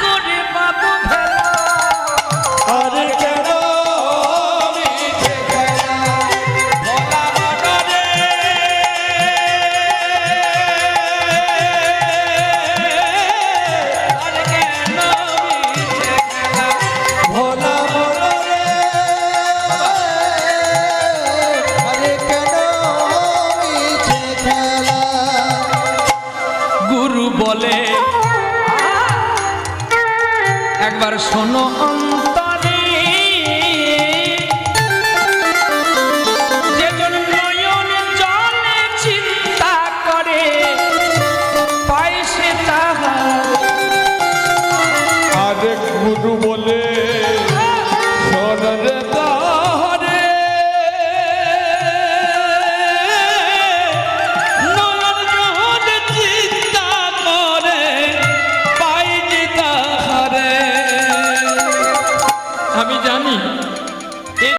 করে বাবু ভেলা আরে কেন মিছে খেলা ভোলা মনরে আরে কেন মিছে খেলা ভোলা মনরে আরে কেন মিছে খেলা গুরু বলে একবার শোনো অন্তরে যেজন নয়ন জলে চিন্তা করে পায় সে তাহার আরে গুরু বলে শোন রে তাহারে নয়ন জলে চিন্তা করে পায় যে তাহারে। আমি জানি